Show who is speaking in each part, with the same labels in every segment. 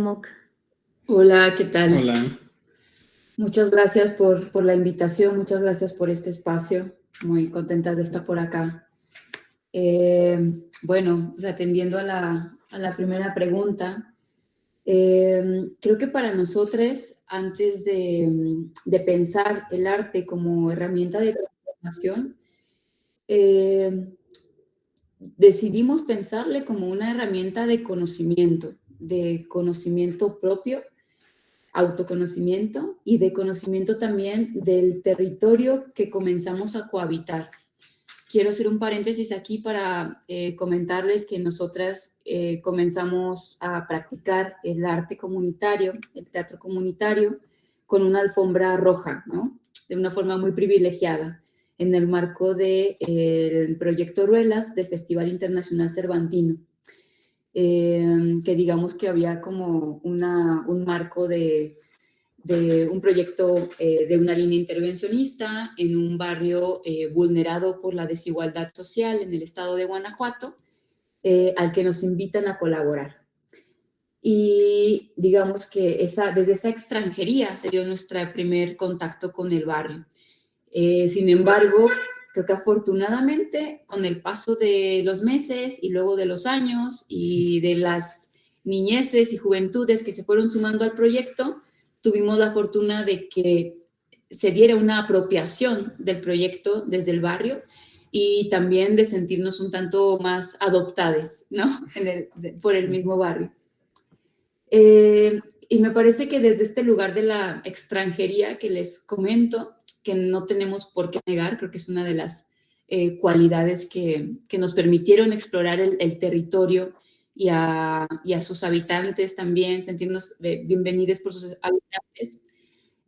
Speaker 1: Moc.
Speaker 2: Hola, ¿qué tal?
Speaker 3: Hola.
Speaker 2: Muchas gracias por la invitación, muchas gracias por este espacio. Muy contenta de estar por acá. Bueno, pues atendiendo a la primera pregunta, creo que para nosotros, antes de pensar el arte como herramienta de transformación, decidimos pensarle como una herramienta de conocimiento propio, autoconocimiento y de conocimiento también del territorio que comenzamos a cohabitar. Quiero hacer un paréntesis aquí para comentarles que nosotras comenzamos a practicar el arte comunitario, el teatro comunitario, con una alfombra roja, ¿no? De una forma muy privilegiada, en el marco del proyecto Ruelas del Festival Internacional Cervantino. Que digamos que había como un marco de un proyecto de una línea intervencionista en un barrio vulnerado por la desigualdad social en el estado de Guanajuato, al que nos invitan a colaborar. Y digamos que desde esa extranjería se dio nuestro primer contacto con el barrio. Sin embargo, creo que afortunadamente con el paso de los meses y luego de los años y de las niñeces y juventudes que se fueron sumando al proyecto, tuvimos la fortuna de que se diera una apropiación del proyecto desde el barrio y también de sentirnos un tanto más adoptadas, ¿no? Por el mismo barrio. Y me parece que desde este lugar de la extranjería que les comento, que no tenemos por qué negar, creo que es una de las cualidades que nos permitieron explorar el territorio y a sus habitantes también, sentirnos bienvenidos por sus habitantes.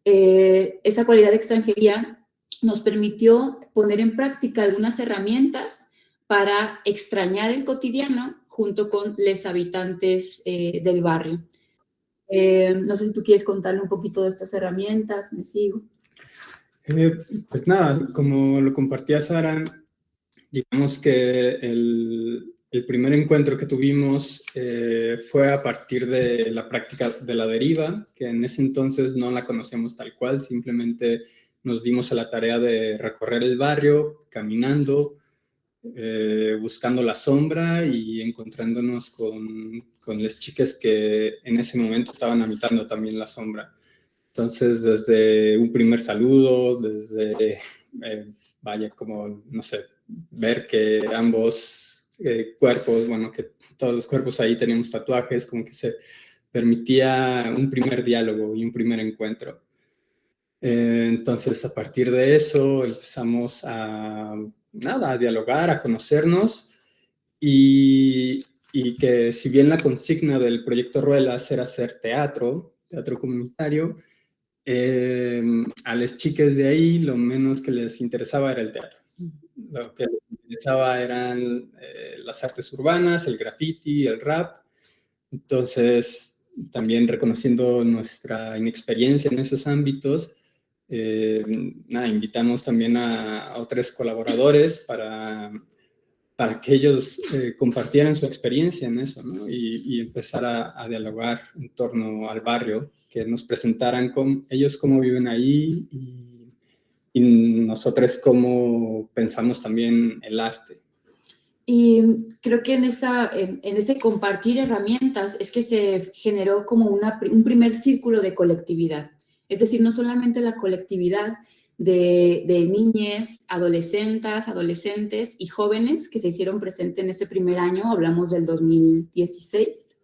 Speaker 2: Esa cualidad de extranjería nos permitió poner en práctica algunas herramientas para extrañar el cotidiano junto con los habitantes del barrio. No sé si tú quieres contarle un poquito de estas herramientas, me sigo.
Speaker 3: Pues nada, como lo compartía Sara, digamos que el primer encuentro que tuvimos fue a partir de la práctica de la deriva, que en ese entonces no la conocíamos tal cual, simplemente nos dimos a la tarea de recorrer el barrio caminando, buscando la sombra y encontrándonos con las chicas que en ese momento estaban habitando también la sombra. Entonces, desde un primer saludo, desde, vaya, como, no sé, ver que ambos cuerpos, bueno, que todos los cuerpos ahí teníamos tatuajes, como que se permitía un primer diálogo y un primer encuentro. Entonces, a partir de eso, empezamos a dialogar, a conocernos y que si bien la consigna del proyecto Ruelas era hacer teatro comunitario, a las chicas de ahí lo menos que les interesaba era el teatro. Lo que les interesaba eran las artes urbanas, el graffiti, el rap. Entonces, también reconociendo nuestra inexperiencia en esos ámbitos, invitamos también a otros colaboradores para que ellos compartieran su experiencia en eso, ¿no? Y empezar a dialogar en torno al barrio, que nos presentaran ellos cómo viven ahí y nosotros cómo pensamos también el arte.
Speaker 2: Y creo que en ese compartir herramientas es que se generó como un primer círculo de colectividad. Es decir, no solamente la colectividad de niñas, adolescentes y jóvenes que se hicieron presentes en ese primer año, hablamos del 2016,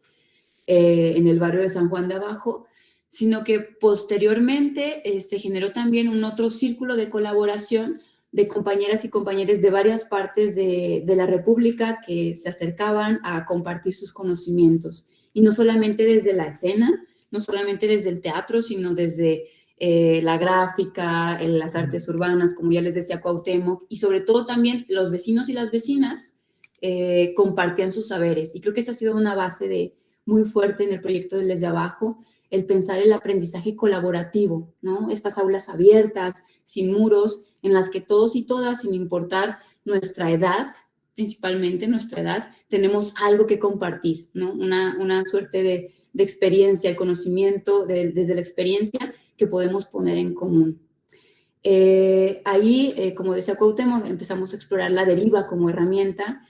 Speaker 2: en el barrio de San Juan de Abajo, sino que posteriormente se generó también un otro círculo de colaboración de compañeras y compañeros de varias partes de la República que se acercaban a compartir sus conocimientos. Y no solamente desde la escena, no solamente desde el teatro, sino desde la gráfica, las artes urbanas, como ya les decía Cuauhtémoc, y sobre todo también los vecinos y las vecinas compartían sus saberes. Y creo que esa ha sido una base muy fuerte en el proyecto de Desde Abajo, el pensar el aprendizaje colaborativo, ¿no? Estas aulas abiertas, sin muros, en las que todos y todas, sin importar nuestra edad, principalmente nuestra edad, tenemos algo que compartir, ¿no? Una suerte de experiencia, el conocimiento desde la experiencia que podemos poner en común. Ahí, como decía Cuauhtémoc, empezamos a explorar la deriva como herramienta,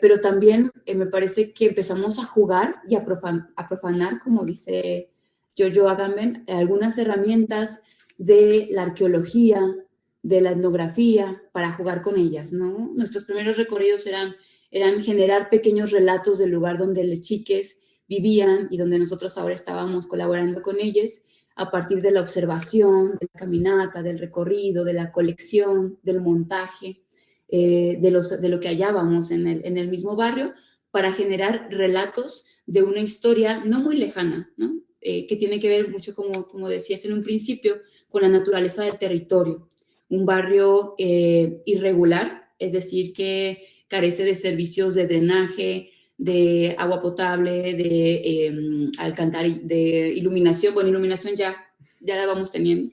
Speaker 2: pero también me parece que empezamos a jugar y a profanar, como dice Giorgio Agamben, algunas herramientas de la arqueología, de la etnografía, para jugar con ellas, ¿no? Nuestros primeros recorridos eran generar pequeños relatos del lugar donde las chiques vivían y donde nosotros ahora estábamos colaborando con ellas, a partir de la observación, de la caminata, del recorrido, de la colección, del montaje, de lo que hallábamos en el mismo barrio, para generar relatos de una historia no muy lejana, ¿no? Que tiene que ver mucho, como decías en un principio, con la naturaleza del territorio. Un barrio irregular, es decir, que carece de servicios de drenaje, de agua potable, de iluminación. Bueno, iluminación ya la vamos teniendo,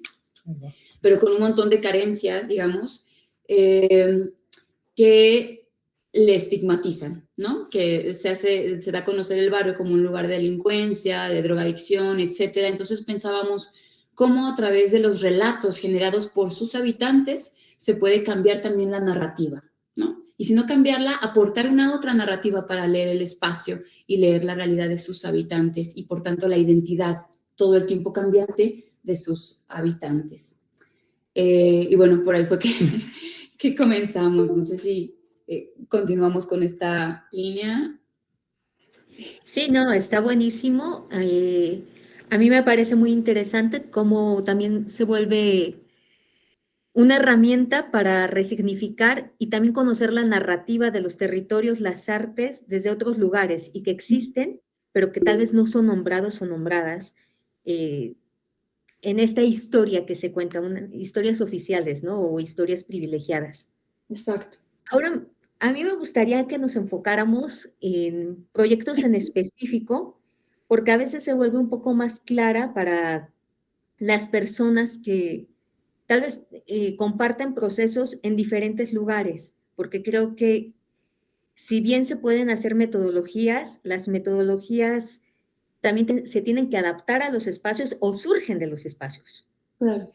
Speaker 2: pero con un montón de carencias, digamos, que le estigmatizan, ¿no? Que se da a conocer el barrio como un lugar de delincuencia, de drogadicción, etcétera. Entonces pensábamos cómo a través de los relatos generados por sus habitantes se puede cambiar también la narrativa, ¿no? Y si no cambiarla, aportar una otra narrativa para leer el espacio y leer la realidad de sus habitantes y, por tanto, la identidad todo el tiempo cambiante de sus habitantes. Y bueno, por ahí fue que comenzamos. No sé si continuamos con esta línea.
Speaker 1: Sí, no, está buenísimo. A mí me parece muy interesante cómo también se vuelve una herramienta para resignificar y también conocer la narrativa de los territorios, las artes desde otros lugares y que existen, pero que tal vez no son nombrados o nombradas en esta historia que se cuenta, historias oficiales, ¿no? O historias privilegiadas.
Speaker 2: Exacto.
Speaker 1: Ahora, a mí me gustaría que nos enfocáramos en proyectos en específico, porque a veces se vuelve un poco más clara para las personas que tal vez comparten procesos en diferentes lugares, porque creo que si bien se pueden hacer metodologías, las metodologías también se tienen que adaptar a los espacios o surgen de los espacios.
Speaker 2: Claro.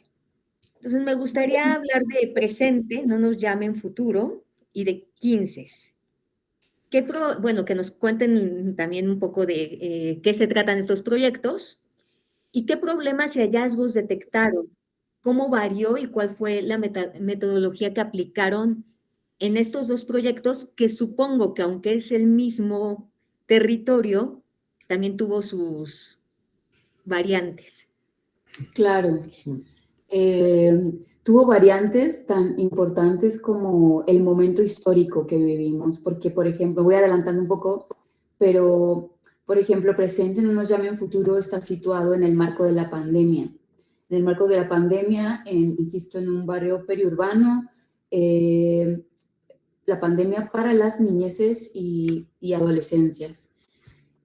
Speaker 1: Entonces me gustaría hablar de presente, no nos llamen futuro, y de 15. Bueno, que nos cuenten también un poco de qué se tratan estos proyectos y qué problemas y hallazgos detectaron, cómo varió y cuál fue la metodología que aplicaron en estos dos proyectos, que supongo que aunque es el mismo territorio, también tuvo sus variantes.
Speaker 2: Claro. Sí. Tuvo variantes tan importantes como el momento histórico que vivimos, porque, por ejemplo, voy adelantando un poco, pero, por ejemplo, Presente, no nos llamen futuro, está situado en el marco de la pandemia. En el marco de la pandemia, insisto, en un barrio periurbano, la pandemia para las niñeces y adolescencias.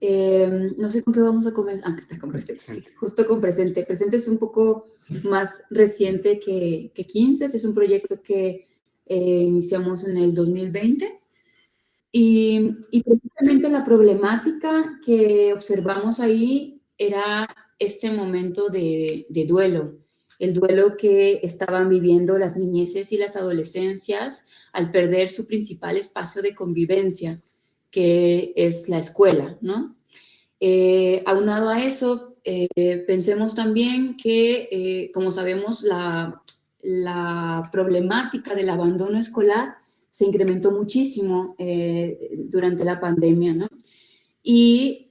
Speaker 2: No sé con qué vamos a comenzar. Que está con Presente, sí, justo con Presente. Presente es un poco más reciente que 15, es un proyecto que iniciamos en el 2020 y precisamente la problemática que observamos ahí era este momento de duelo, el duelo que estaban viviendo las niñeces y las adolescencias al perder su principal espacio de convivencia, que es la escuela, ¿no? Aunado a eso, pensemos también que, como sabemos, la problemática del abandono escolar se incrementó muchísimo durante la pandemia, ¿no? Y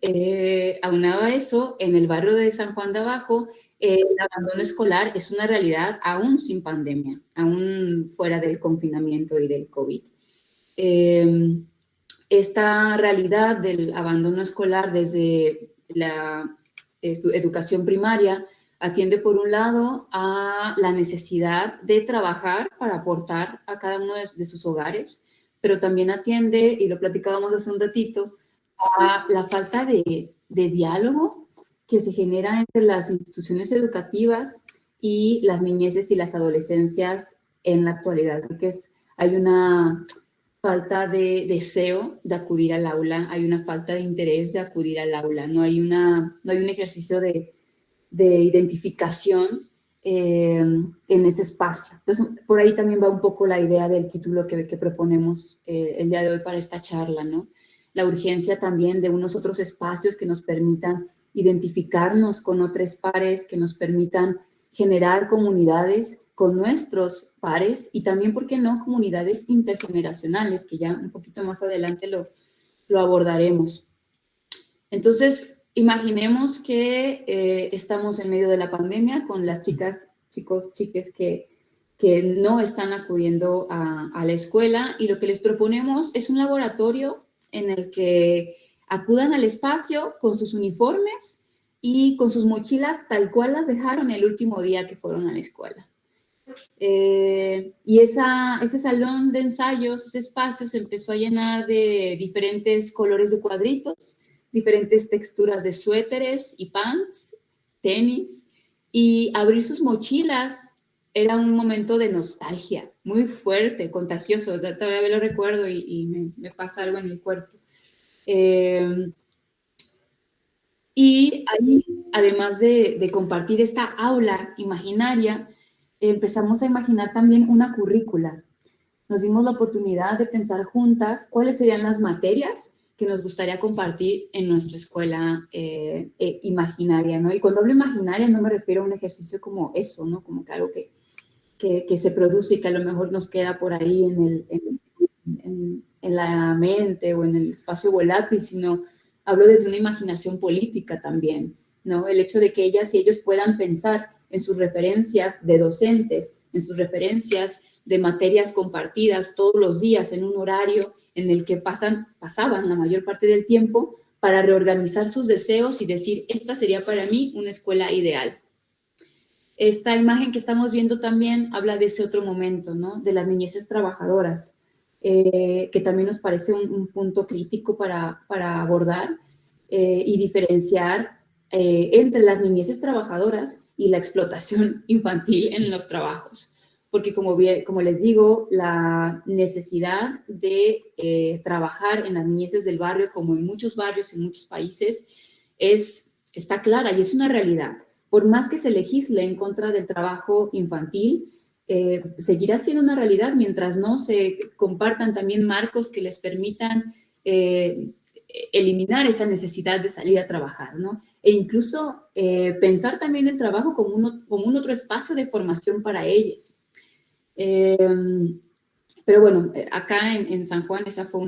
Speaker 2: aunado a eso, en el barrio de San Juan de Abajo, el abandono escolar es una realidad aún sin pandemia, aún fuera del confinamiento y del COVID. Esta realidad del abandono escolar desde la educación primaria atiende, por un lado, a la necesidad de trabajar para aportar a cada uno de sus hogares, pero también atiende, y lo platicábamos hace un ratito, a la falta de diálogo que se genera entre las instituciones educativas y las niñeces y las adolescencias en la actualidad. Creo que hay una falta de deseo de acudir al aula, hay una falta de interés de acudir al aula, no hay un ejercicio de identificación en ese espacio. Entonces, por ahí también va un poco la idea del título que proponemos el día de hoy para esta charla, ¿no? La urgencia también de unos otros espacios que nos permitan identificarnos con otros pares, que nos permitan generar comunidades con nuestros pares y también, ¿por qué no?, comunidades intergeneracionales, que ya un poquito más adelante lo abordaremos. Entonces, imaginemos que estamos en medio de la pandemia con las chicas, chicos, chiques que no están acudiendo a la escuela, y lo que les proponemos es un laboratorio en el que acudan al espacio con sus uniformes y con sus mochilas tal cual las dejaron el último día que fueron a la escuela. Y ese salón de ensayos, ese espacio se empezó a llenar de diferentes colores de cuadritos, diferentes texturas de suéteres y pants, tenis, y abrir sus mochilas era un momento de nostalgia muy fuerte, contagioso. Todavía lo recuerdo y me pasa algo en el cuerpo. Y ahí, además de compartir esta aula imaginaria, empezamos a imaginar también una currícula. Nos dimos la oportunidad de pensar juntas cuáles serían las materias que nos gustaría compartir en nuestra escuela imaginaria, ¿no? Y cuando hablo imaginaria no me refiero a un ejercicio como eso, ¿no? Como que algo que se produce y que a lo mejor nos queda por ahí en la mente o en el espacio volátil, sino hablo desde una imaginación política también, ¿no? El hecho de que ellas y ellos puedan pensar en sus referencias de docentes, en sus referencias de materias compartidas todos los días en un horario en el que pasaban la mayor parte del tiempo para reorganizar sus deseos y decir, esta sería para mí una escuela ideal. Esta imagen que estamos viendo también habla de ese otro momento, ¿no? De las niñeces trabajadoras, que también nos parece un punto crítico para abordar y diferenciar entre las niñeces trabajadoras y la explotación infantil en los trabajos. Porque como les digo, la necesidad de trabajar en las niñeces del barrio, como en muchos barrios en muchos países, está clara y es una realidad. Por más que se legisle en contra del trabajo infantil, seguirá siendo una realidad mientras no se compartan también marcos que les permitan eliminar esa necesidad de salir a trabajar, ¿no? E incluso pensar también el trabajo como un otro espacio de formación para ellos. Pero bueno, acá en San Juan esa fue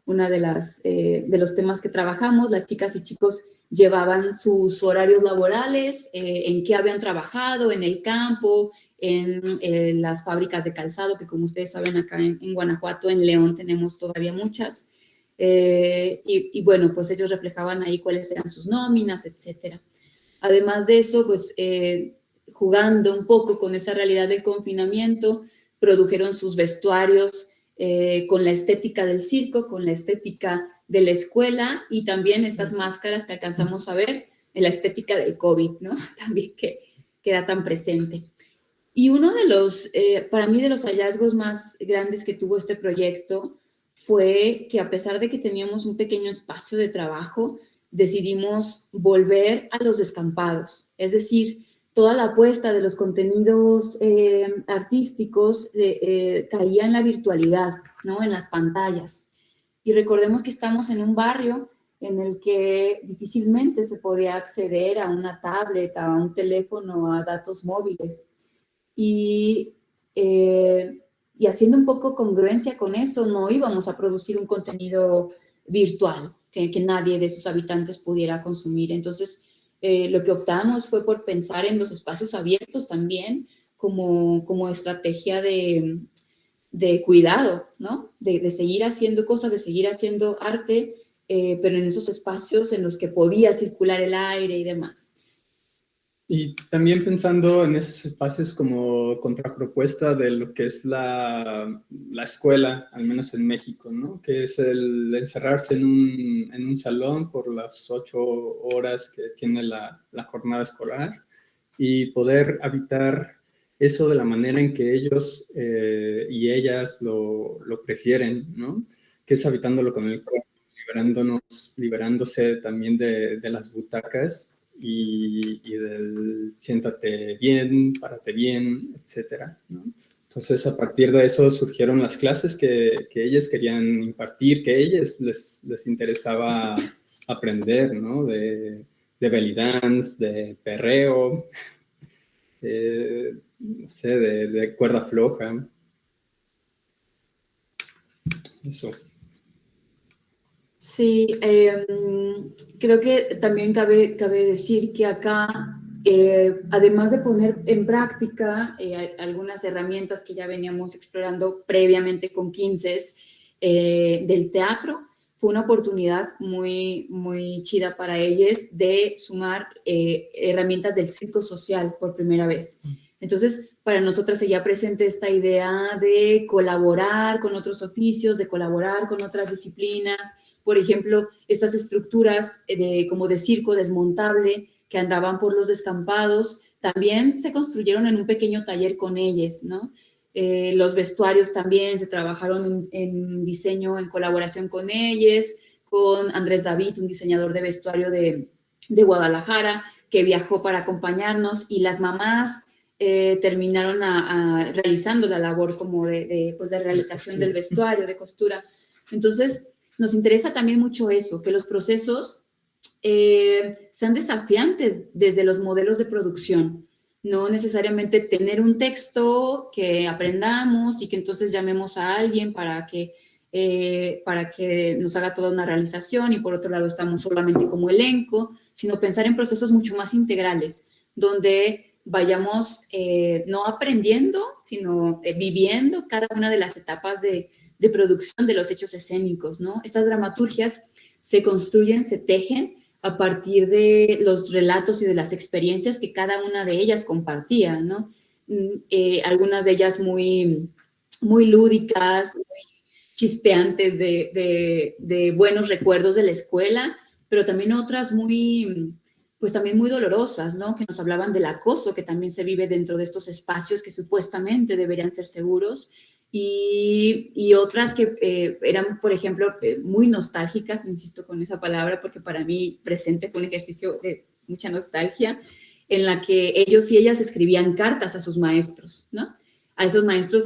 Speaker 2: una de los temas que trabajamos. Las chicas y chicos llevaban sus horarios laborales, en qué habían trabajado, en el campo, en las fábricas de calzado, que como ustedes saben acá en Guanajuato, en León tenemos todavía muchas. Y bueno, pues ellos reflejaban ahí cuáles eran sus nóminas, etcétera. Además de eso, pues jugando un poco con esa realidad del confinamiento, produjeron sus vestuarios con la estética del circo, con la estética de la escuela y también estas máscaras que alcanzamos a ver en la estética del COVID, ¿no? También que era tan presente. Y uno de los, para mí, de los hallazgos más grandes que tuvo este proyecto fue que a pesar de que teníamos un pequeño espacio de trabajo, decidimos volver a los descampados, es decir, toda la apuesta de los contenidos artísticos caía en la virtualidad, ¿no? En las pantallas. Y recordemos que estamos en un barrio en el que difícilmente se podía acceder a una tablet, a un teléfono, a datos móviles. Y haciendo un poco congruencia con eso, no íbamos a producir un contenido virtual que nadie de sus habitantes pudiera consumir. Entonces, lo que optamos fue por pensar en los espacios abiertos también como estrategia de cuidado, ¿no? De seguir haciendo cosas, de seguir haciendo arte, pero en esos espacios en los que podía circular el aire y demás.
Speaker 3: Y también pensando en esos espacios como contrapropuesta de lo que es la escuela, al menos en México, ¿no? Que es el encerrarse en un salón por las 8 horas que tiene la jornada escolar y poder habitar eso de la manera en que ellos y ellas lo prefieren, ¿no? Que es habitándolo con el cuerpo, liberándose también de las butacas y del siéntate bien, párate bien, etcétera, ¿no? Entonces, a partir de eso surgieron las clases que ellas querían impartir, que a ellas les interesaba aprender, ¿no? De belly dance, de perreo, no sé, de cuerda floja. Eso.
Speaker 2: Sí, creo que también cabe decir que acá, además de poner en práctica algunas herramientas que ya veníamos explorando previamente con 15 del teatro, fue una oportunidad muy, muy chida para ellos de sumar herramientas del circo social por primera vez. Entonces, para nosotras seguía presente esta idea de colaborar con otros oficios, de colaborar con otras disciplinas. Por ejemplo, estas estructuras como de circo desmontable que andaban por los descampados, también se construyeron en un pequeño taller con ellos, ¿no? Los vestuarios también se trabajaron en diseño en colaboración con ellos, con Andrés David, un diseñador de vestuario de Guadalajara, que viajó para acompañarnos, y las mamás terminaron realizando la labor como de realización del vestuario, de costura. Entonces, nos interesa también mucho eso, que los procesos sean desafiantes desde los modelos de producción. No necesariamente tener un texto que aprendamos y que entonces llamemos a alguien para que nos haga toda una realización y por otro lado estamos solamente como elenco, sino pensar en procesos mucho más integrales, donde vayamos no aprendiendo, sino viviendo cada una de las etapas de producción de los hechos escénicos, ¿no? Estas dramaturgias se construyen, se tejen a partir de los relatos y de las experiencias que cada una de ellas compartía, ¿no? Algunas de ellas muy, muy lúdicas, muy chispeantes de buenos recuerdos de la escuela, pero también otras pues también muy dolorosas, ¿no? Que nos hablaban del acoso que también se vive dentro de estos espacios que supuestamente deberían ser seguros, y otras que eran, por ejemplo, muy nostálgicas, insisto con esa palabra, porque para mí presente fue un ejercicio de mucha nostalgia, en la que ellos y ellas escribían cartas a sus maestros, ¿no? A esos maestros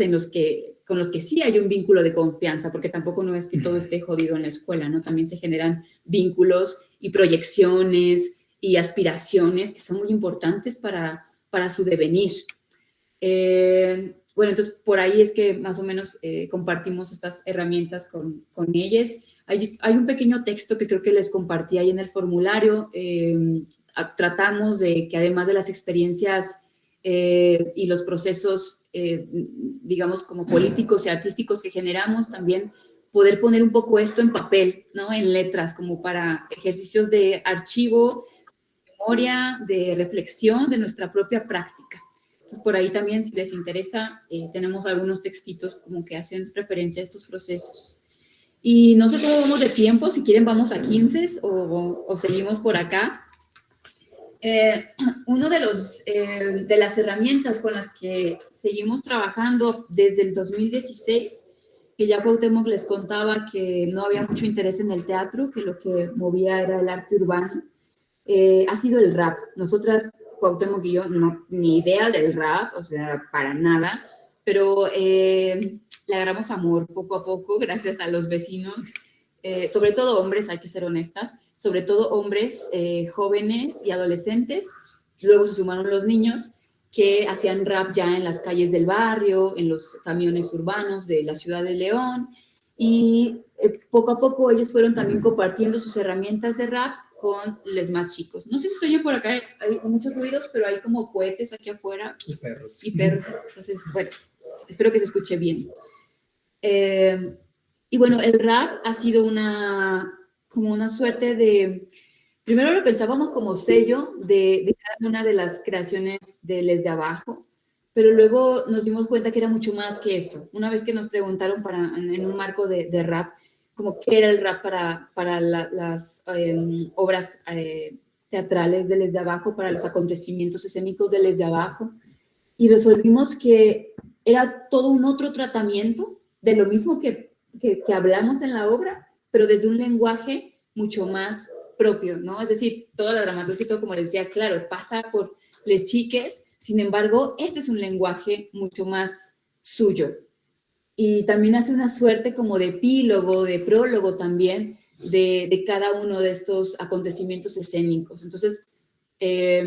Speaker 2: con los que sí hay un vínculo de confianza, porque tampoco no es que todo esté jodido en la escuela, ¿no? También se generan vínculos y proyecciones y aspiraciones que son muy importantes para su devenir. Bueno, entonces por ahí es que más o menos compartimos estas herramientas con ellas. Hay un pequeño texto que creo que les compartí ahí en el formulario. Tratamos de que además de las experiencias y los procesos, digamos, como políticos y artísticos que generamos, también poder poner un poco esto en papel, ¿no? En letras, como para ejercicios de archivo, de memoria, de reflexión de nuestra propia práctica. Entonces, por ahí también, si les interesa, tenemos algunos textitos como que hacen referencia a estos procesos. Y no sé cómo vamos de tiempo, si quieren vamos a 15 o seguimos por acá. Uno de las herramientas con las que seguimos trabajando desde el 2016, que ya Cuauhtémoc les contaba que no había mucho interés en el teatro, que lo que movía era el arte urbano, ha sido el rap. Nosotras, Cuauhtémoc y yo, ni idea del rap, o sea, para nada, pero le agarramos amor poco a poco gracias a los vecinos, sobre todo hombres, hay que ser honestas, sobre todo hombres jóvenes y adolescentes. Luego se sumaron los niños que hacían rap ya en las calles del barrio, en los camiones urbanos de la ciudad de León, y poco a poco ellos fueron también compartiendo sus herramientas de rap con los más chicos. No sé si se oye por acá, hay muchos ruidos, pero hay como cohetes aquí afuera.
Speaker 3: Y perros.
Speaker 2: Y perros. Entonces, bueno, espero que se escuche bien. Y bueno, el rap ha sido como una suerte de... Primero lo pensábamos como sello de cada una de las creaciones de Les de Abajo, pero luego nos dimos cuenta que era mucho más que eso. Una vez que nos preguntaron en un marco de rap, como qué era el rap para las obras teatrales de Les de Abajo, para los acontecimientos escénicos de Les de Abajo, y resolvimos que era todo un otro tratamiento de lo mismo que hablamos en la obra, pero desde un lenguaje mucho más propio, ¿no? Es decir, toda la dramaturgia y todo, como les decía, claro, pasa por les chiques, sin embargo, este es un lenguaje mucho más suyo. Y también hace una suerte como de epílogo, de prólogo también, de cada uno de estos acontecimientos escénicos. Entonces,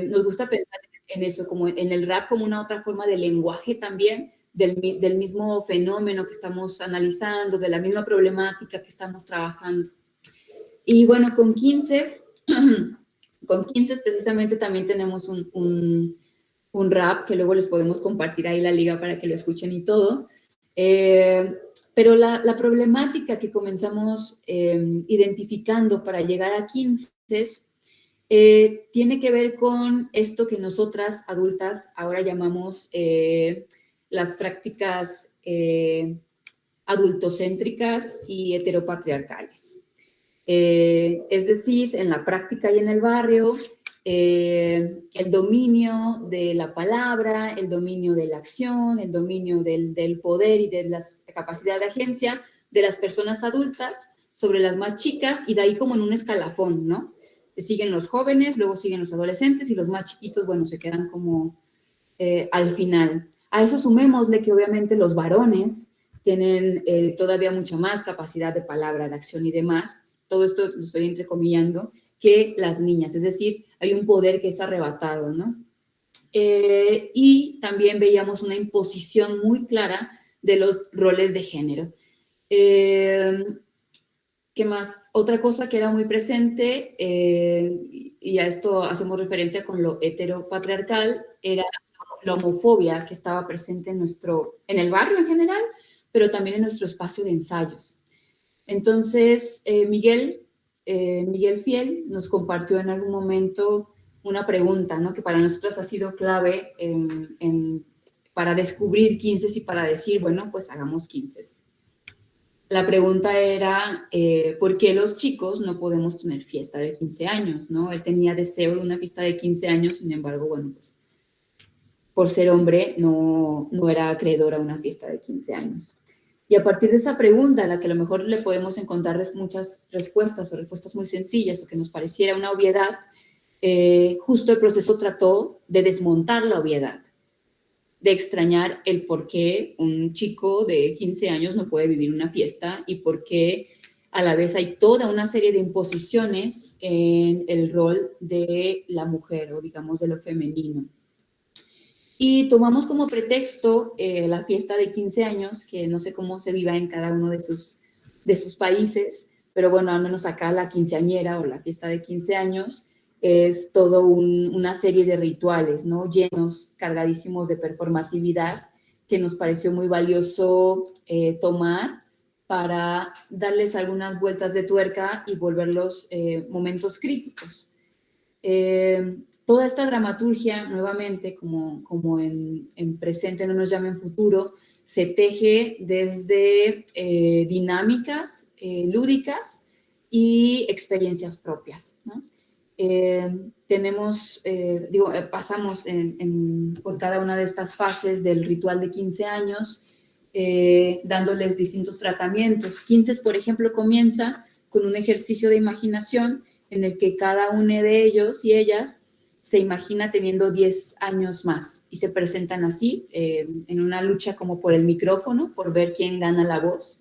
Speaker 2: nos gusta pensar en eso, como en el rap como una otra forma de lenguaje también, del mismo fenómeno que estamos analizando, de la misma problemática que estamos trabajando. Y bueno, con 15 precisamente también tenemos un rap que luego les podemos compartir ahí la liga para que lo escuchen y todo. Pero la problemática que comenzamos identificando para llegar a 15 tiene que ver con esto que nosotras adultas ahora llamamos las prácticas adultocéntricas y heteropatriarcales. Es decir, en la práctica y en el barrio, el dominio de la palabra, el dominio de la acción, el dominio del poder y de la capacidad de agencia de las personas adultas sobre las más chicas, y de ahí como en un escalafón, ¿no? Siguen los jóvenes, luego siguen los adolescentes y los más chiquitos, bueno, se quedan como al final. A eso sumémosle que obviamente los varones tienen todavía mucha más capacidad de palabra, de acción y demás. Todo esto lo estoy entrecomillando, que las niñas, es decir, hay un poder que es arrebatado, ¿no? Y también veíamos una imposición muy clara de los roles de género. ¿Qué más? Otra cosa que era muy presente, y a esto hacemos referencia con lo heteropatriarcal, era la homofobia que estaba presente en el barrio en general, pero también en nuestro espacio de ensayos. Entonces, Miguel Fiel nos compartió en algún momento una pregunta, ¿no? Que para nosotros ha sido clave para descubrir 15 y para decir, bueno, pues hagamos 15. La pregunta era, ¿por qué los chicos no podemos tener fiesta de 15 años, ¿no? Él tenía deseo de una fiesta de 15 años, sin embargo, bueno, pues por ser hombre no era acreedor a una fiesta de 15 años. Y a partir de esa pregunta, a la que a lo mejor le podemos encontrar muchas respuestas o respuestas muy sencillas o que nos pareciera una obviedad, justo el proceso trató de desmontar la obviedad, de extrañar el por qué un chico de 15 años no puede vivir una fiesta y por qué a la vez hay toda una serie de imposiciones en el rol de la mujer o digamos de lo femenino. Y tomamos como pretexto la fiesta de 15 años, que no sé cómo se viva en cada uno de sus países, pero bueno, al menos acá la quinceañera o la fiesta de 15 años es todo una serie de rituales, ¿no? Llenos, cargadísimos de performatividad, que nos pareció muy valioso tomar para darles algunas vueltas de tuerca y volverlos momentos críticos. Toda esta dramaturgia, nuevamente, como en presente, no nos llamen futuro, se teje desde dinámicas lúdicas y experiencias propias, ¿no? Pasamos por cada una de estas fases del ritual de 15 años, dándoles distintos tratamientos. 15, por ejemplo, comienza con un ejercicio de imaginación en el que cada uno de ellos y ellas se imagina teniendo 10 años más y se presentan así, en una lucha como por el micrófono, por ver quién gana la voz,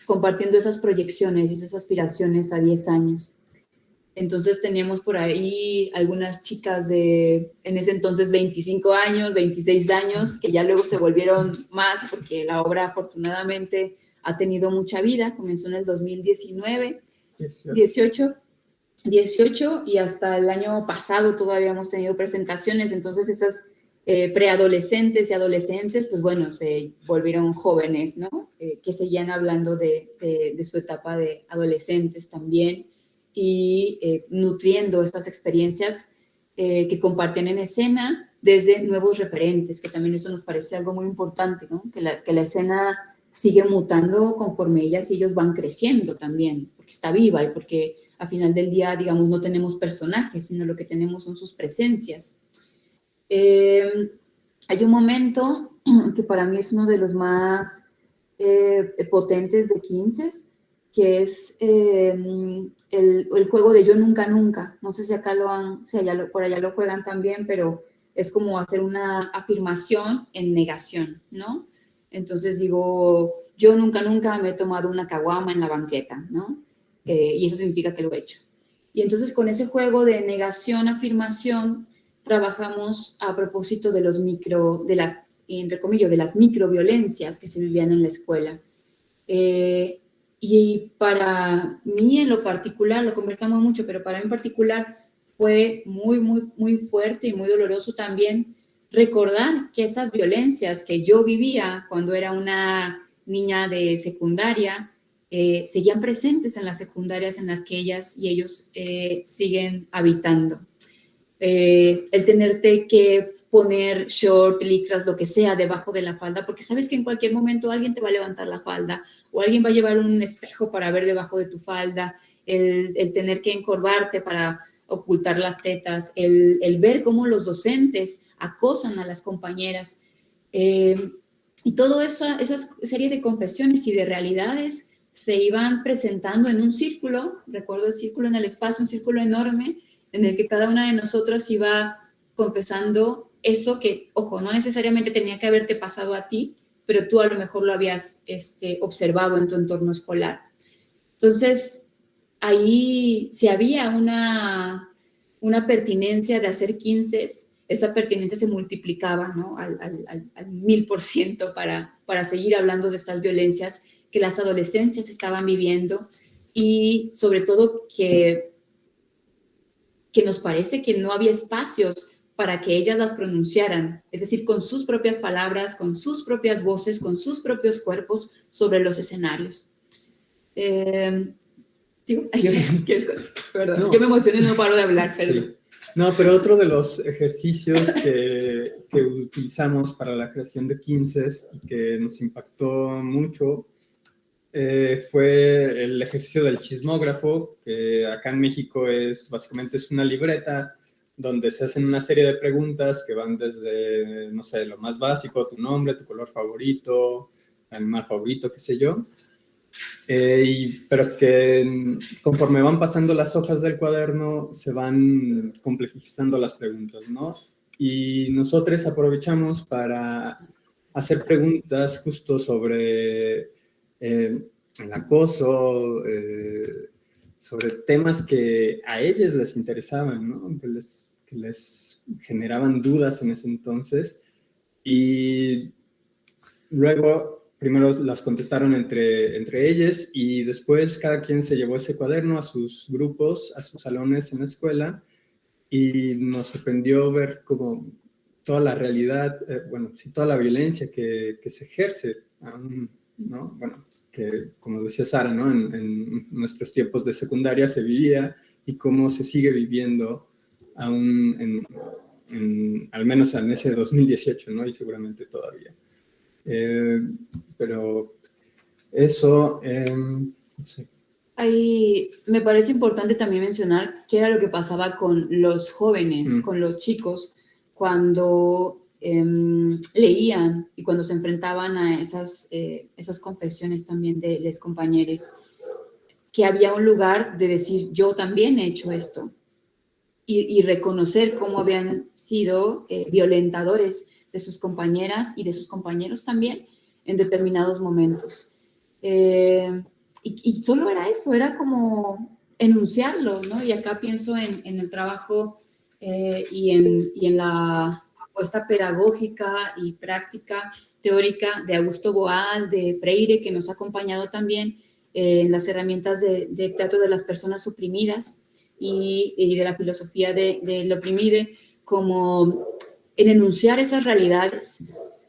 Speaker 2: compartiendo esas proyecciones y esas aspiraciones a 10 años. Entonces teníamos por ahí algunas chicas en ese entonces 25 años, 26 años, que ya luego se volvieron más porque la obra afortunadamente ha tenido mucha vida. Comenzó en el 2019, 18 y hasta el año pasado todavía hemos tenido presentaciones. Entonces esas preadolescentes y adolescentes, pues bueno, se volvieron jóvenes, ¿no? Que seguían hablando de su etapa de adolescentes también, y nutriendo estas experiencias que comparten en escena desde nuevos referentes, que también eso nos parece algo muy importante, ¿no? Que la escena sigue mutando conforme ellas y ellos van creciendo también, porque está viva y porque a final del día, digamos, no tenemos personajes, sino lo que tenemos son sus presencias. Hay un momento que para mí es uno de los más potentes de 15, que es el juego de Yo Nunca Nunca. No sé si acá por allá lo juegan también, pero es como hacer una afirmación en negación, ¿no? Entonces digo, yo nunca nunca me he tomado una caguama en la banqueta, ¿no? Y eso significa que lo he hecho. Y entonces con ese juego de negación, afirmación, trabajamos a propósito de entre comillas, de las microviolencias que se vivían en la escuela. Y para mí en lo particular, lo conversamos mucho, pero para mí en particular fue muy, muy, muy fuerte y muy doloroso también recordar que esas violencias que yo vivía cuando era una niña de secundaria, seguían presentes en las secundarias en las que ellas y ellos siguen habitando. El tenerte que poner short, licras, lo que sea debajo de la falda, porque sabes que en cualquier momento alguien te va a levantar la falda o alguien va a llevar un espejo para ver debajo de tu falda, el tener que encorvarte para ocultar las tetas, el ver cómo los docentes acosan a las compañeras. Y toda esa serie de confesiones y de realidades se iban presentando en un círculo, recuerdo el círculo en el espacio, un círculo enorme, en el que cada una de nosotras iba confesando eso que, ojo, no necesariamente tenía que haberte pasado a ti, pero tú a lo mejor lo habías observado en tu entorno escolar. Entonces, ahí si había una pertinencia de hacer 15, esa pertinencia se multiplicaba, ¿no? al 1000% para seguir hablando de estas violencias que las adolescencias estaban viviendo y sobre todo que nos parece que no había espacios para que ellas las pronunciaran, es decir, con sus propias palabras, con sus propias voces, con sus propios cuerpos sobre los escenarios. Perdón, no. Yo me emocioné y no paro de hablar,
Speaker 3: sí.
Speaker 2: perdón.
Speaker 3: No, pero otro de los ejercicios que utilizamos para la creación de 15 y que nos impactó mucho fue el ejercicio del chismógrafo, que acá en México básicamente es una libreta donde se hacen una serie de preguntas que van desde, no sé, lo más básico, tu nombre, tu color favorito, animal favorito, qué sé yo, pero que conforme van pasando las hojas del cuaderno se van complejizando las preguntas, ¿no? Y nosotros aprovechamos para hacer preguntas justo sobre el acoso, sobre temas que a ellas les interesaban, ¿no? Que les generaban dudas en ese entonces. Y luego, primero las contestaron entre ellas y después cada quien se llevó ese cuaderno a sus grupos, a sus salones en la escuela y nos sorprendió ver como toda la realidad, toda la violencia que se ejerce aún, ¿no? Bueno, que como decía Sara, ¿no? En nuestros tiempos de secundaria se vivía y cómo se sigue viviendo aún al menos en ese 2018, ¿no? Y seguramente todavía. Pero eso, no sé.
Speaker 2: Ahí me parece importante también mencionar qué era lo que pasaba con los jóvenes, con los chicos, cuando leían y cuando se enfrentaban a esas confesiones también de los compañeros, que había un lugar de decir, yo también he hecho esto, y reconocer cómo habían sido violentadores de sus compañeras y de sus compañeros también en determinados momentos. Y solo era eso, era como enunciarlo, ¿no? Y acá pienso en el trabajo y en la apuesta pedagógica y práctica teórica de Augusto Boal, de Freire, que nos ha acompañado también en las herramientas de teatro de las personas oprimidas y de la filosofía del oprimide, como en enunciar esas realidades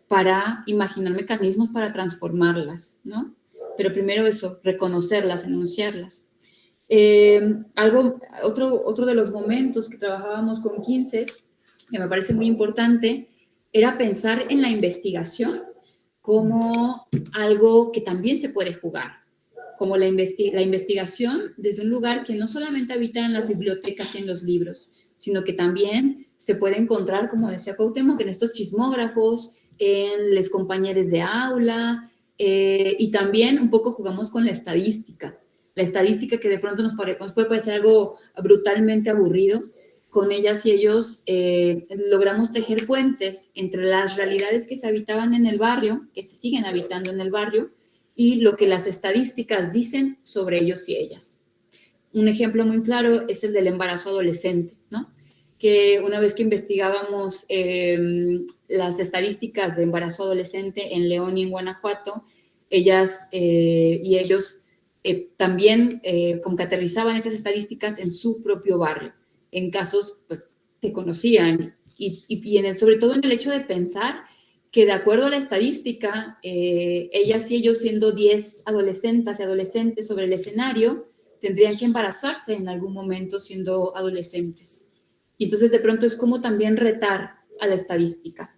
Speaker 2: para imaginar mecanismos para transformarlas, ¿no? Pero primero eso, reconocerlas, enunciarlas. Otro de los momentos que trabajábamos con 15, que me parece muy importante, era pensar en la investigación como algo que también se puede jugar, como la investigación desde un lugar que no solamente habita en las bibliotecas y en los libros, sino que también se puede encontrar, como decía Cuauhtémoc, en estos chismógrafos, en los compañeros de aula, y también un poco jugamos con la estadística que de pronto nos puede parecer algo brutalmente aburrido. Con ellas y ellos logramos tejer puentes entre las realidades que se habitaban en el barrio, que se siguen habitando en el barrio, y lo que las estadísticas dicen sobre ellos y ellas. Un ejemplo muy claro es el del embarazo adolescente, ¿no? Que una vez que investigábamos las estadísticas de embarazo adolescente en León y en Guanajuato, ellas y ellos también como que aterrizaban esas estadísticas en su propio barrio, en casos pues, que conocían, y sobre todo en el hecho de pensar que de acuerdo a la estadística, ellas y ellos siendo 10 adolescentes y adolescentes sobre el escenario, tendrían que embarazarse en algún momento siendo adolescentes. Y entonces de pronto es como también retar a la estadística,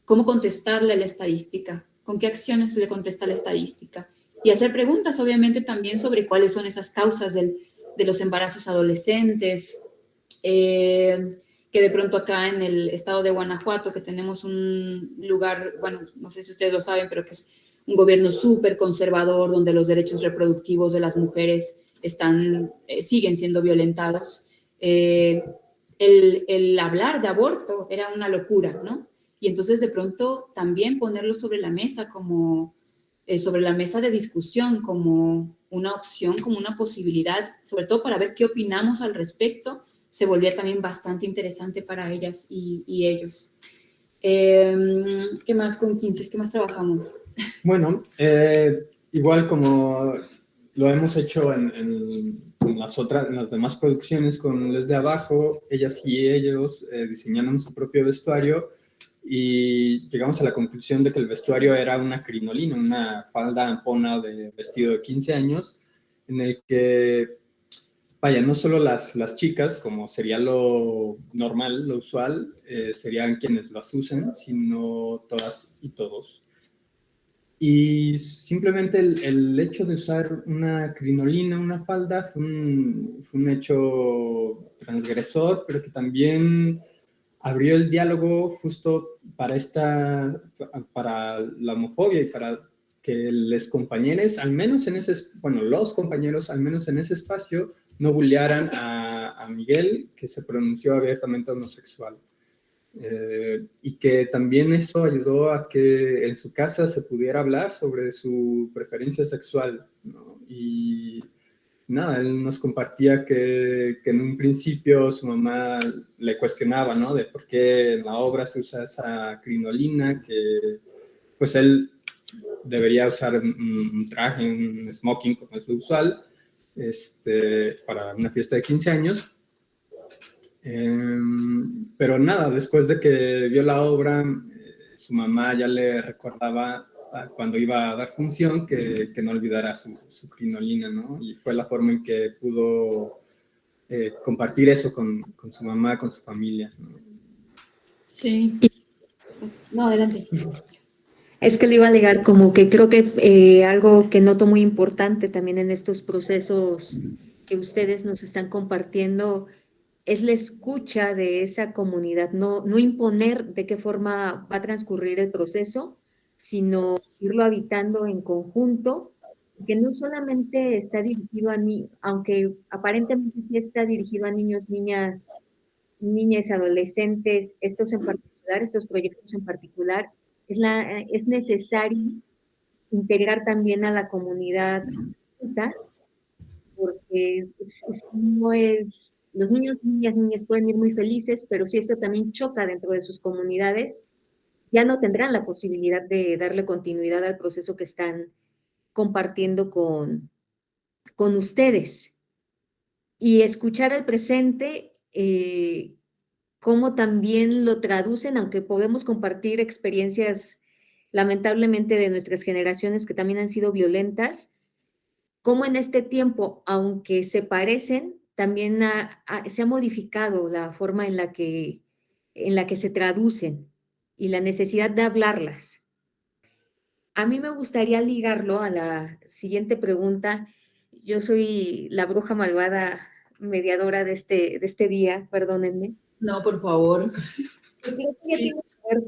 Speaker 2: cómo contestarle a la estadística, con qué acciones se le contesta a la estadística, y hacer preguntas obviamente también sobre cuáles son esas causas de los embarazos adolescentes, que de pronto acá en el estado de Guanajuato, que tenemos un lugar, bueno, no sé si ustedes lo saben, pero que es un gobierno súper conservador, donde los derechos reproductivos de las mujeres siguen siendo violentados. El hablar de aborto era una locura, ¿no? Y entonces de pronto también ponerlo sobre la mesa sobre la mesa de discusión como una opción, como una posibilidad, sobre todo para ver qué opinamos al respecto, se volvía también bastante interesante para ellas y ellos. ¿Qué más con 15? ¿Qué más trabajamos?
Speaker 3: Bueno, igual como lo hemos hecho en las demás producciones con Les de Abajo, ellas y ellos diseñaron su propio vestuario y llegamos a la conclusión de que el vestuario era una crinolina, una falda ampona de vestido de 15 años, en el que, vaya, no solo las chicas, como sería lo normal, lo usual, serían quienes las usen, sino todas y todos. Y simplemente el hecho de usar una crinolina, una falda, fue un hecho transgresor, pero que también abrió el diálogo justo para la homofobia y para que los compañeros, al menos en ese espacio, no bullearan a Miguel, que se pronunció abiertamente homosexual. Y que también eso ayudó a que en su casa se pudiera hablar sobre su preferencia sexual, ¿no? Y nada, él nos compartía que en un principio su mamá le cuestionaba, ¿no? De por qué en la obra se usa esa crinolina, que pues él debería usar un traje, un smoking como es lo usual, para una fiesta de 15 años. Pero nada, después de que vio la obra, su mamá ya le recordaba cuando iba a dar función que no olvidara su crinolina, ¿no? Y fue la forma en que pudo compartir eso con su mamá, con su familia, ¿no?
Speaker 2: Sí. No, adelante.
Speaker 1: Es que le iba a alegar como que creo que algo que noto muy importante también en estos procesos que ustedes nos están compartiendo es la escucha de esa comunidad, no imponer de qué forma va a transcurrir el proceso, sino irlo habitando en conjunto, que no solamente está dirigido a niños, aunque aparentemente sí está dirigido a niños, niñas, niñas, adolescentes, estos en particular, estos proyectos en particular, es necesario integrar también a la comunidad adulta, porque no es, los niños, niñas, niñas pueden ir muy felices, pero si esto también choca dentro de sus comunidades, ya no tendrán la posibilidad de darle continuidad al proceso que están compartiendo con ustedes. Y escuchar el presente, cómo también lo traducen, aunque podemos compartir experiencias lamentablemente de nuestras generaciones que también han sido violentas, cómo en este tiempo, aunque se parecen, también se ha modificado la forma en la que se traducen y la necesidad de hablarlas. A mí me gustaría ligarlo a la siguiente pregunta. Yo soy la bruja malvada mediadora de este día, perdónenme.
Speaker 2: No, por favor.
Speaker 1: Yo creo que ya
Speaker 2: Sí.
Speaker 1: tiene que ver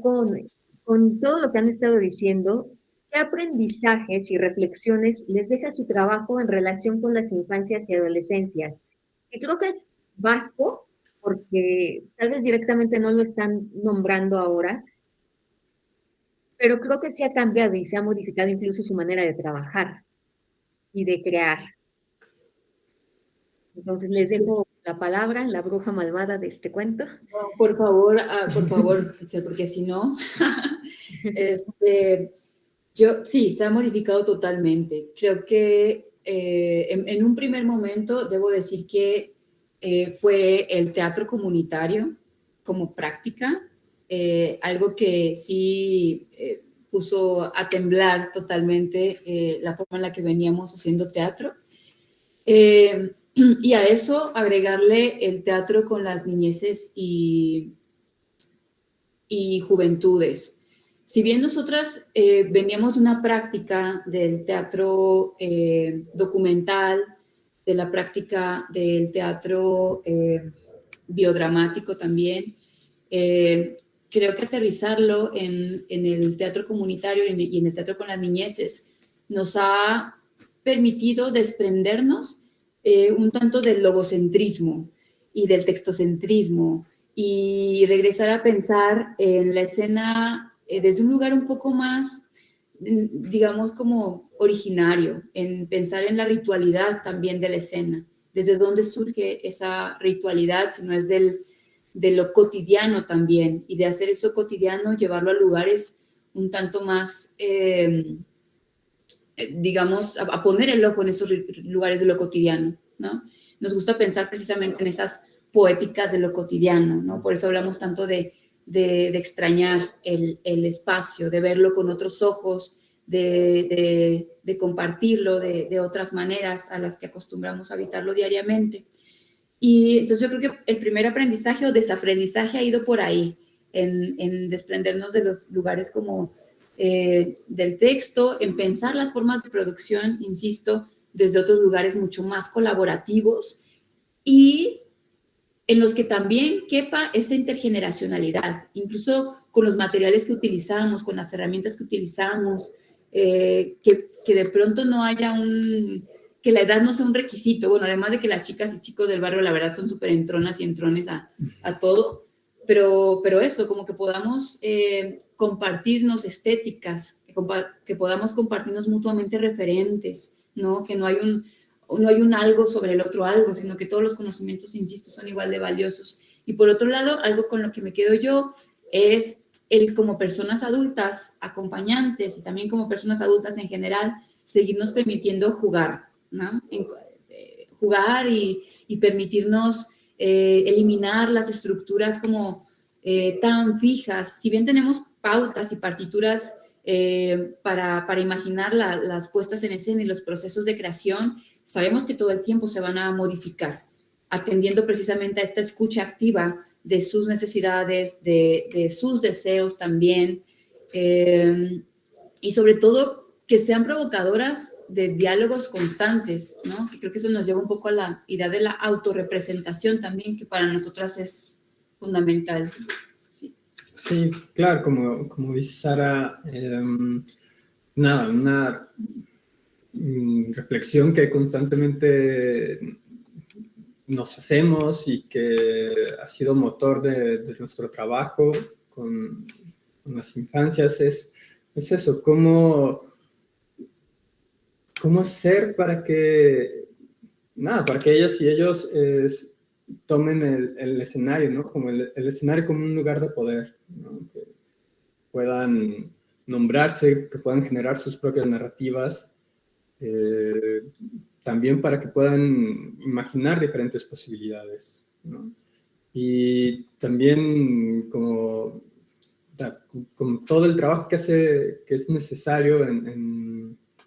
Speaker 1: con todo lo que han estado diciendo. ¿Qué aprendizajes y reflexiones les deja su trabajo en relación con las infancias y adolescencias? Que creo que es vasto, porque tal vez directamente no lo están nombrando ahora, pero creo que sí ha cambiado y se ha modificado incluso su manera de trabajar y de crear. Entonces les
Speaker 2: Sí.
Speaker 1: dejo la palabra, la bruja malvada de este cuento.
Speaker 2: No, por favor, porque si no, este, sí, se ha modificado totalmente. Creo que en un primer momento debo decir que fue el teatro comunitario como práctica, algo que sí puso a temblar totalmente la forma en la que veníamos haciendo teatro. Y a eso agregarle el teatro con las niñeces y juventudes. Si bien nosotras veníamos de una práctica del teatro documental, de la práctica del teatro biodramático también, creo que aterrizarlo en el teatro comunitario y en el teatro con las niñeces nos ha permitido desprendernos un tanto del logocentrismo y del textocentrismo y regresar a pensar en la escena desde un lugar un poco más, digamos, como originario, en pensar en la ritualidad también de la escena. ¿Desde dónde surge esa ritualidad? Si no es de lo cotidiano también, y de hacer eso cotidiano, llevarlo a lugares un tanto más, digamos, a poner el ojo en esos lugares de lo cotidiano, ¿no? Nos gusta pensar precisamente en esas poéticas de lo cotidiano, ¿no? Por eso hablamos tanto de extrañar el espacio, de verlo con otros ojos, de compartirlo de otras maneras a las que acostumbramos a habitarlo diariamente. Y entonces yo creo que el primer aprendizaje o desaprendizaje ha ido por ahí, en desprendernos de los lugares como del texto, en pensar las formas de producción, insisto, desde otros lugares mucho más colaborativos y en los que también quepa esta intergeneracionalidad, incluso con los materiales que utilizamos, con las herramientas que utilizamos, que de pronto no haya que la edad no sea un requisito. Bueno, además de que las chicas y chicos del barrio, la verdad, son súper entronas y entrones a todo, pero eso, como que podamos compartirnos estéticas, que podamos compartirnos mutuamente referentes, ¿no? Que no hay un algo sobre el otro algo, sino que todos los conocimientos, insisto, son igual de valiosos. Y por otro lado, algo con lo que me quedo yo es el como personas adultas, acompañantes y también como personas adultas en general, seguirnos permitiendo jugar, ¿no? Jugar y permitirnos eliminar las estructuras como tan fijas. Si bien tenemos pautas y partituras para imaginar las puestas en escena y los procesos de creación, sabemos que todo el tiempo se van a modificar, atendiendo precisamente a esta escucha activa de sus necesidades, de sus deseos también, y sobre todo que sean provocadoras de diálogos constantes, ¿no? Que creo que eso nos lleva un poco a la idea de la autorrepresentación también, que para nosotras es fundamental. Sí,
Speaker 3: sí, claro, como dice Sara, una reflexión que constantemente nos hacemos y que ha sido motor de nuestro trabajo con las infancias es eso, cómo hacer para que ellas y ellos tomen el escenario, ¿no? Como el escenario como un lugar de poder, ¿no? Que puedan nombrarse, que puedan generar sus propias narrativas, también para que puedan imaginar diferentes posibilidades, ¿no? Y también como todo el trabajo que es necesario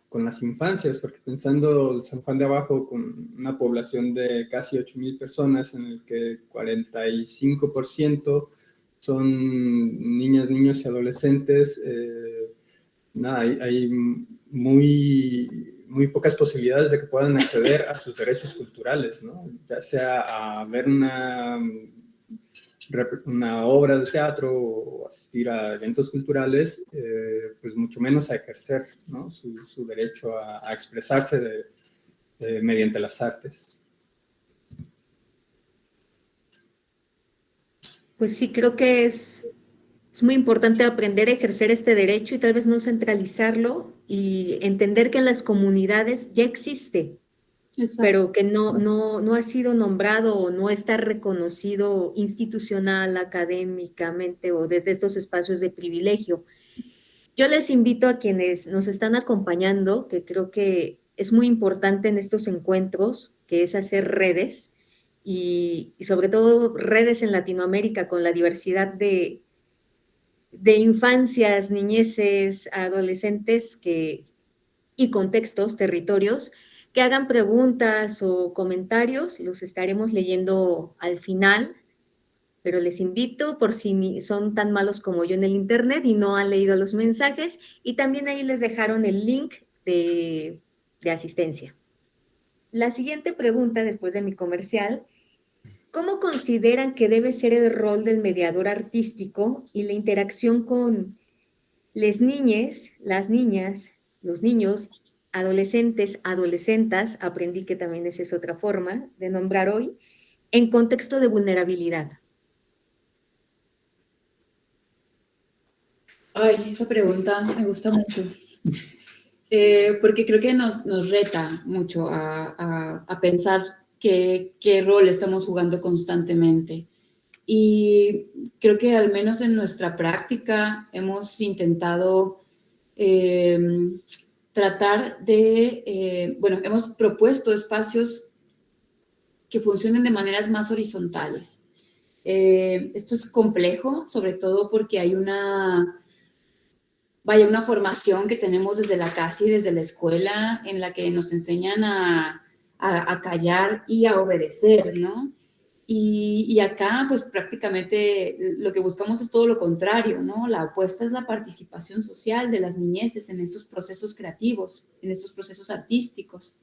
Speaker 3: con las infancias, porque pensando San Juan de Abajo con una población de casi 8,000 personas, en el que 45% son niñas, niños y adolescentes, hay muy pocas posibilidades de que puedan acceder a sus derechos culturales, ¿no? Ya sea a ver una obra de teatro o asistir a eventos culturales, pues mucho menos a ejercer, ¿no? su derecho a expresarse mediante las artes.
Speaker 1: Pues sí, creo que es muy importante aprender a ejercer este derecho y tal vez no centralizarlo y entender que en las comunidades ya existe,
Speaker 2: Exacto.
Speaker 1: pero que no ha sido nombrado o no está reconocido institucional, académicamente o desde estos espacios de privilegio. Yo les invito a quienes nos están acompañando, que creo que es muy importante en estos encuentros, que es hacer redes y sobre todo redes en Latinoamérica con la diversidad de infancias, niñeces, adolescentes y contextos, territorios, que hagan preguntas o comentarios, los estaremos leyendo al final, pero les invito por si son tan malos como yo en el internet y no han leído los mensajes, y también ahí les dejaron el link de asistencia. La siguiente pregunta, después de mi comercial: ¿cómo consideran que debe ser el rol del mediador artístico y la interacción con las niñas, los niños, adolescentes, adolescentas, aprendí que también esa es otra forma de nombrar hoy, en contexto de vulnerabilidad?
Speaker 2: Ay, esa pregunta me gusta mucho, porque creo que nos reta mucho a pensar qué rol estamos jugando constantemente. Y creo que al menos en nuestra práctica hemos intentado tratar de, bueno, hemos propuesto espacios que funcionen de maneras más horizontales. Esto es complejo, sobre todo porque hay una formación que tenemos desde la casa y desde la escuela en la que nos enseñan a callar y a obedecer, ¿no? Y acá, pues prácticamente lo que buscamos es todo lo contrario, ¿no? La apuesta es la participación social de las niñeces en estos procesos creativos, en estos procesos artísticos,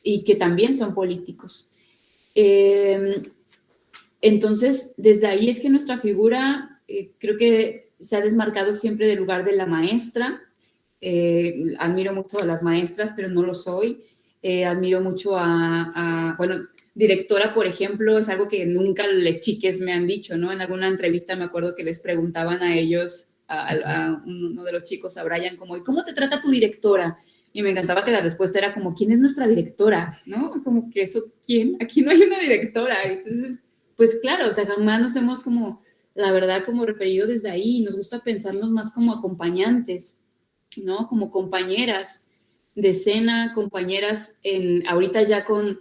Speaker 2: y que también son políticos. Entonces, desde ahí es que nuestra figura creo que se ha desmarcado siempre del lugar de la maestra. Admiro mucho a las maestras, pero no lo soy. Admiro mucho bueno, directora, por ejemplo, es algo que nunca les chiques me han dicho, ¿no? En alguna entrevista me acuerdo que les preguntaban a ellos, a uno de los chicos, a Brian, como, ¿y cómo te trata tu directora? Y me encantaba que la respuesta era como, ¿quién es nuestra directora? ¿No? Como que eso, ¿quién? Aquí no hay una directora. Entonces, pues claro, o sea, jamás nos hemos como, la verdad, como referido desde ahí. Nos gusta pensarnos más como acompañantes, ¿no? Como compañeras de escena, compañeras ahorita ya con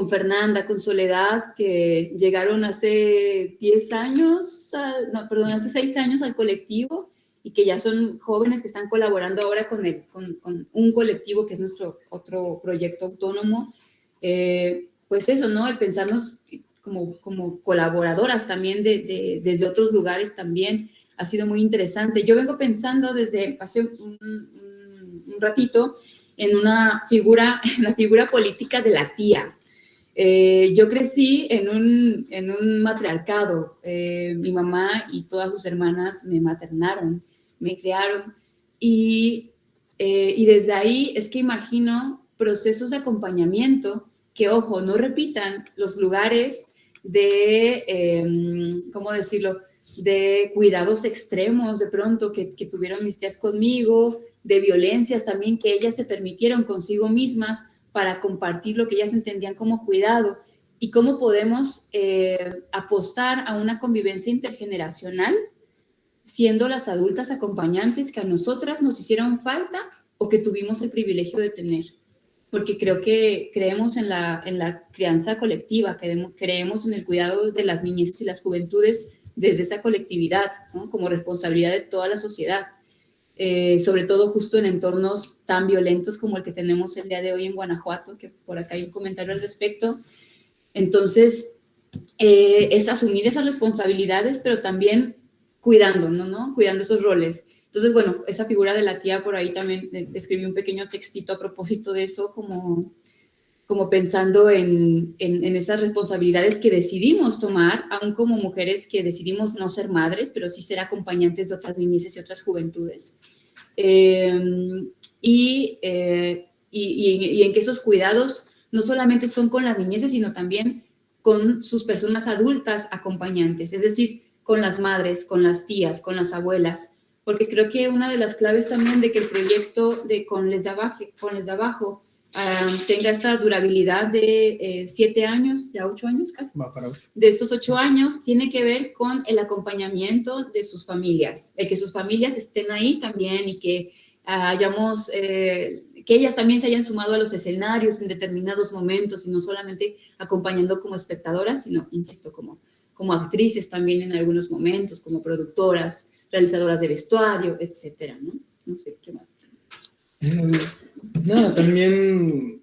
Speaker 2: Fernanda, con Soledad, que llegaron hace 10 años, hace 6 años al colectivo y que ya son jóvenes que están colaborando ahora con un colectivo que es nuestro otro proyecto autónomo. Pues eso, ¿no? El pensarnos como colaboradoras también desde otros lugares también ha sido muy interesante. Yo vengo pensando desde hace un ratito en la figura política de la tía. Yo crecí en un matriarcado. Mi mamá y todas sus hermanas me maternaron, me criaron y desde ahí es que imagino procesos de acompañamiento que, ojo, no repitan los lugares de, ¿cómo decirlo?, de cuidados extremos de pronto que tuvieron mis tías conmigo, de violencias también que ellas se permitieron consigo mismas para compartir lo que ellas entendían como cuidado, y cómo podemos apostar a una convivencia intergeneracional siendo las adultas acompañantes que a nosotras nos hicieron falta o que tuvimos el privilegio de tener. Porque creo que creemos en la crianza colectiva, creemos en el cuidado de las niñeces y las juventudes desde esa colectividad, ¿no? Como responsabilidad de toda la sociedad, sobre todo justo en entornos tan violentos como el que tenemos el día de hoy en Guanajuato, que por acá hay un comentario al respecto. Entonces, es asumir esas responsabilidades, pero también cuidando, ¿no? Cuidando esos roles. Entonces, bueno, esa figura de la tía por ahí también escribí un pequeño textito a propósito de eso, como como pensando en esas responsabilidades que decidimos tomar, aún como mujeres que decidimos no ser madres, pero sí ser acompañantes de otras niñeces y otras juventudes. Y en que esos cuidados no solamente son con las niñeces, sino también con sus personas adultas acompañantes, es decir, con las madres, con las tías, con las abuelas, porque creo que una de las claves también de que el proyecto de Con les de abajo tenga esta durabilidad de 7 años, ya 8 años casi.
Speaker 3: Va para 8.
Speaker 2: De estos 8 años tiene que ver con el acompañamiento de sus familias, el que sus familias estén ahí también y que hayamos, que ellas también se hayan sumado a los escenarios en determinados momentos y no solamente acompañando como espectadoras, sino, insisto, como actrices también en algunos momentos, como productoras, realizadoras de vestuario, etcétera, ¿no? No sé, ¿qué más?
Speaker 3: No, también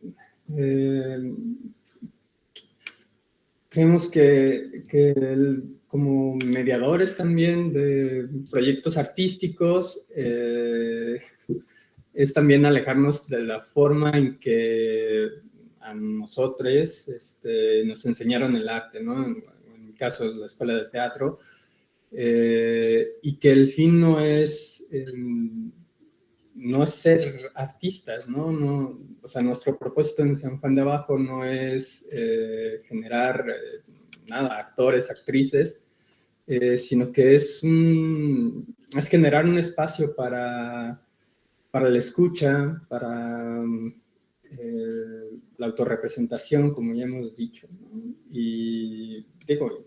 Speaker 3: creemos que como mediadores también de proyectos artísticos, es también alejarnos de la forma en que a nosotros nos enseñaron el arte, ¿no? En mi caso, la escuela de teatro, y que el fin no es ser artistas, ¿no? O sea, nuestro propósito en San Juan de Abajo no es generar actores, actrices, sino que es generar un espacio para la escucha, para la autorrepresentación, como ya hemos dicho, ¿no? Y digo,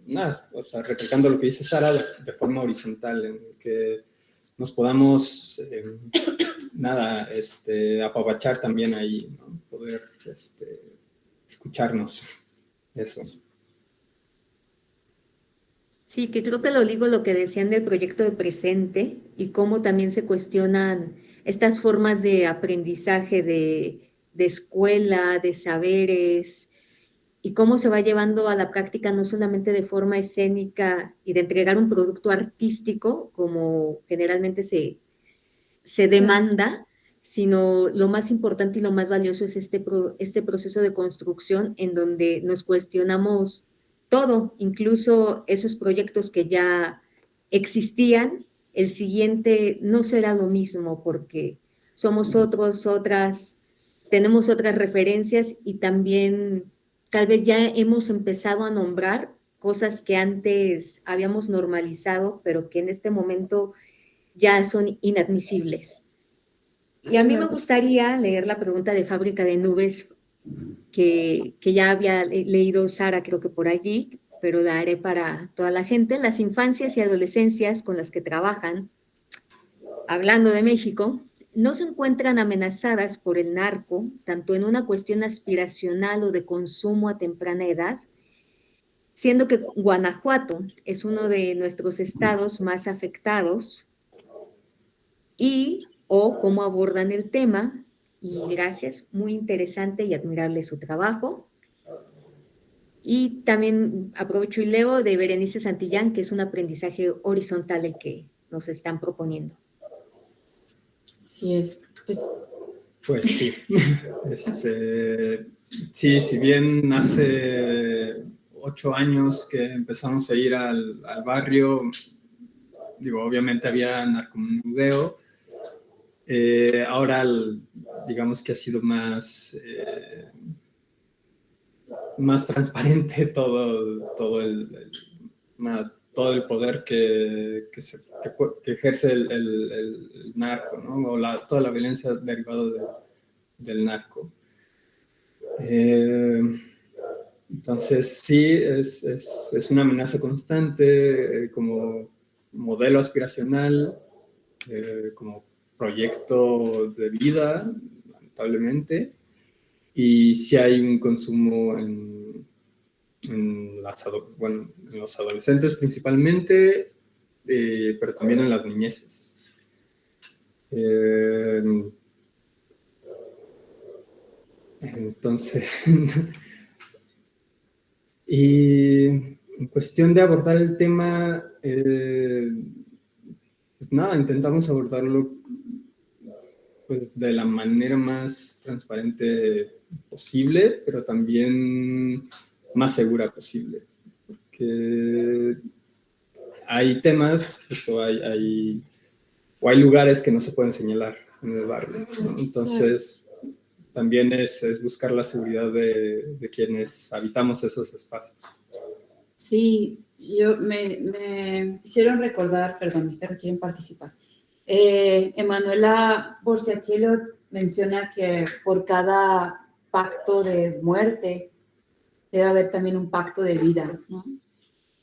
Speaker 3: o sea, recalcando lo que dice Sara, de forma horizontal, en que nos podamos apapachar también ahí, ¿no? Poder escucharnos, eso.
Speaker 1: Sí, que creo que lo digo lo que decían del proyecto de presente y cómo también se cuestionan estas formas de aprendizaje de escuela, de saberes, y cómo se va llevando a la práctica no solamente de forma escénica y de entregar un producto artístico, como generalmente se demanda, sino lo más importante y lo más valioso es este proceso de construcción en donde nos cuestionamos todo, incluso esos proyectos que ya existían, el siguiente no será lo mismo porque somos otras, tenemos otras referencias y también tal vez ya hemos empezado a nombrar cosas que antes habíamos normalizado, pero que en este momento ya son inadmisibles. Y a mí me gustaría leer la pregunta de Fábrica de Nubes que ya había leído Sara, creo que por allí, pero la haré para toda la gente. Las infancias y adolescencias con las que trabajan, hablando de México, no se encuentran amenazadas por el narco, tanto en una cuestión aspiracional o de consumo a temprana edad, siendo que Guanajuato es uno de nuestros estados más afectados y o cómo abordan el tema. Y gracias, muy interesante y admirable su trabajo. Y también aprovecho y leo de Berenice Santillán, que es un aprendizaje horizontal el que nos están proponiendo.
Speaker 2: Sí, es,
Speaker 3: pues sí. Sí, si bien hace 8 años que empezamos a ir al barrio, digo, obviamente había narcomenudeo. Ahora, digamos que ha sido más transparente todo el poder que ejerce el narco, ¿no? O toda la violencia derivada del narco. Entonces, sí, es una amenaza constante como modelo aspiracional, como proyecto de vida, lamentablemente, y sí hay un consumo en los adolescentes principalmente, pero también en las niñeces. Entonces, y en cuestión de abordar el tema, pues nada, intentamos abordarlo pues, de la manera más transparente posible, pero también más segura posible. Porque hay temas, justo hay lugares que no se pueden señalar en el barrio, ¿no? Entonces, también es buscar la seguridad de quienes habitamos esos espacios.
Speaker 2: Sí, me hicieron recordar, perdón, mis perros quieren participar. Emanuela Borsiatielo menciona que por cada pacto de muerte debe haber también un pacto de vida, ¿no?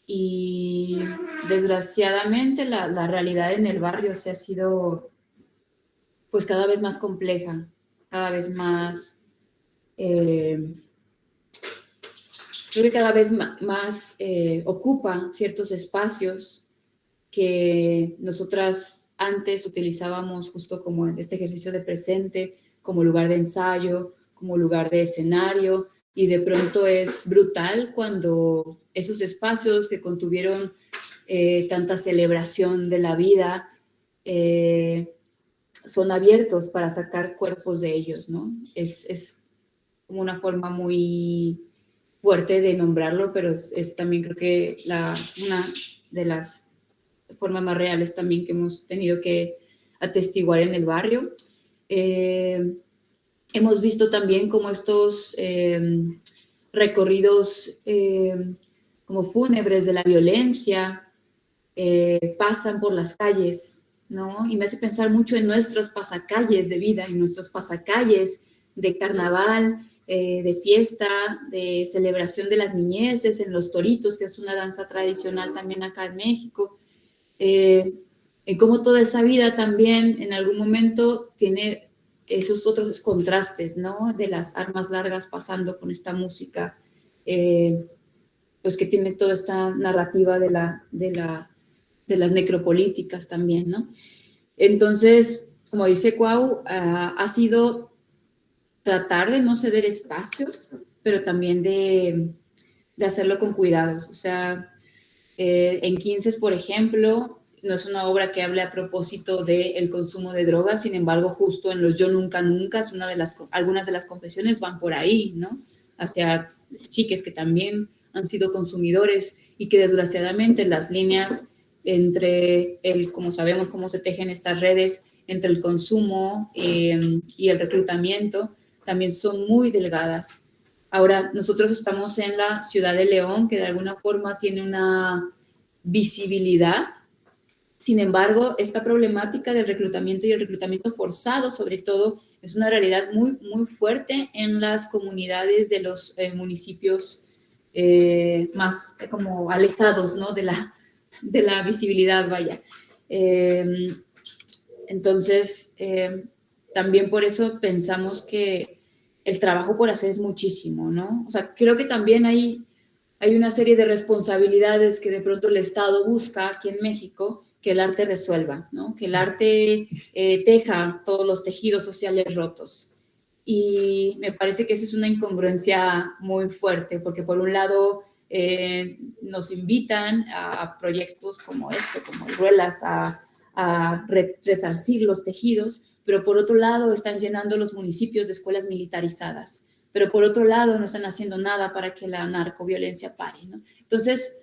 Speaker 2: Y desgraciadamente la realidad en el barrio se ha sido pues cada vez más compleja, cada vez más, creo que cada vez más ocupa ciertos espacios que nosotras antes utilizábamos justo como este ejercicio de presente, como lugar de ensayo, como lugar de escenario, y de pronto es brutal cuando esos espacios que contuvieron tanta celebración de la vida son abiertos para sacar cuerpos de ellos, ¿no? Es como una forma muy fuerte de nombrarlo, pero es también creo que una de las formas más reales también que hemos tenido que atestiguar en el barrio. Hemos visto también como estos recorridos como fúnebres de la violencia pasan por las calles, ¿no? Y me hace pensar mucho en nuestras pasacalles de vida, en nuestros pasacalles de carnaval, de fiesta, de celebración de las niñeces, en los toritos, que es una danza tradicional también acá en México. En cómo toda esa vida también en algún momento tiene esos otros contrastes, ¿no? De las armas largas pasando con esta música, pues que tiene toda esta narrativa de las necropolíticas también, ¿no? Entonces, como dice Cuau, ha sido tratar de no ceder espacios, pero también de hacerlo con cuidados. O sea, en 15, por ejemplo, no es una obra que hable a propósito del consumo de drogas, sin embargo, justo en los Yo Nunca Nunca, es algunas de las confesiones van por ahí, ¿no? Hacia chiques que también han sido consumidores y que desgraciadamente las líneas entre como sabemos cómo se tejen estas redes, entre el consumo y el reclutamiento, también son muy delgadas. Ahora, nosotros estamos en la ciudad de León, que de alguna forma tiene una visibilidad. Sin embargo, esta problemática del reclutamiento y el reclutamiento forzado, sobre todo, es una realidad muy, muy fuerte en las comunidades de los municipios más como alejados, ¿no? de la visibilidad, vaya. Entonces, también por eso pensamos que el trabajo por hacer es muchísimo, ¿no? O sea, creo que también hay una serie de responsabilidades que de pronto el Estado busca aquí en México que el arte resuelva, ¿no? Que el arte teja todos los tejidos sociales rotos. Y me parece que eso es una incongruencia muy fuerte, porque por un lado nos invitan a proyectos como como Ruelas, a resarcir los tejidos, pero por otro lado están llenando los municipios de escuelas militarizadas, pero por otro lado no están haciendo nada para que la narcoviolencia pare, ¿no? Entonces,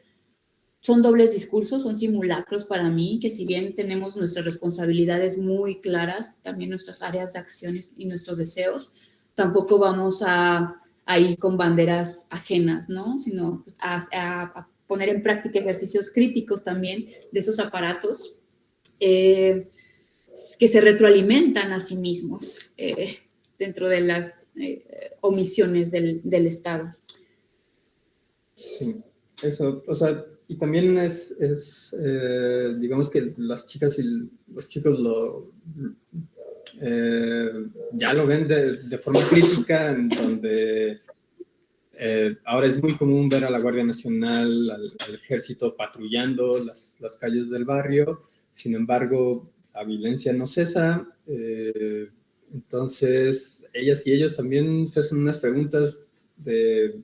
Speaker 2: son dobles discursos, son simulacros para mí, que si bien tenemos nuestras responsabilidades muy claras, también nuestras áreas de acciones y nuestros deseos, tampoco vamos a ir con banderas ajenas, ¿no? Sino a poner en práctica ejercicios críticos también de esos aparatos que se retroalimentan a sí mismos dentro de las omisiones del Estado.
Speaker 3: Sí, eso, o sea, y también digamos que las chicas y los chicos ya lo ven de forma crítica, en donde ahora es muy común ver a la Guardia Nacional, al Ejército patrullando las calles del barrio. Sin embargo, la violencia no cesa. Entonces, ellas y ellos también se hacen unas preguntas de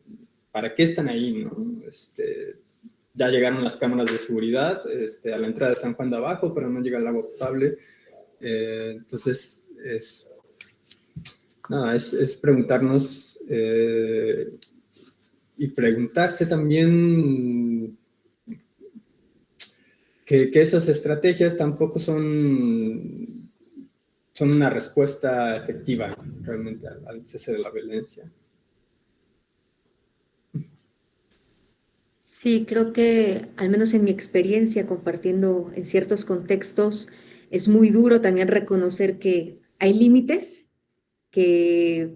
Speaker 3: ¿para qué están ahí, no? Ya llegaron las cámaras de seguridad a la entrada de San Juan de Abajo, pero no llega el agua potable. Entonces, es preguntarnos y preguntarse también que esas estrategias tampoco son una respuesta efectiva realmente al cese de la violencia.
Speaker 1: Sí, creo que al menos en mi experiencia compartiendo en ciertos contextos, es muy duro también reconocer que hay límites, que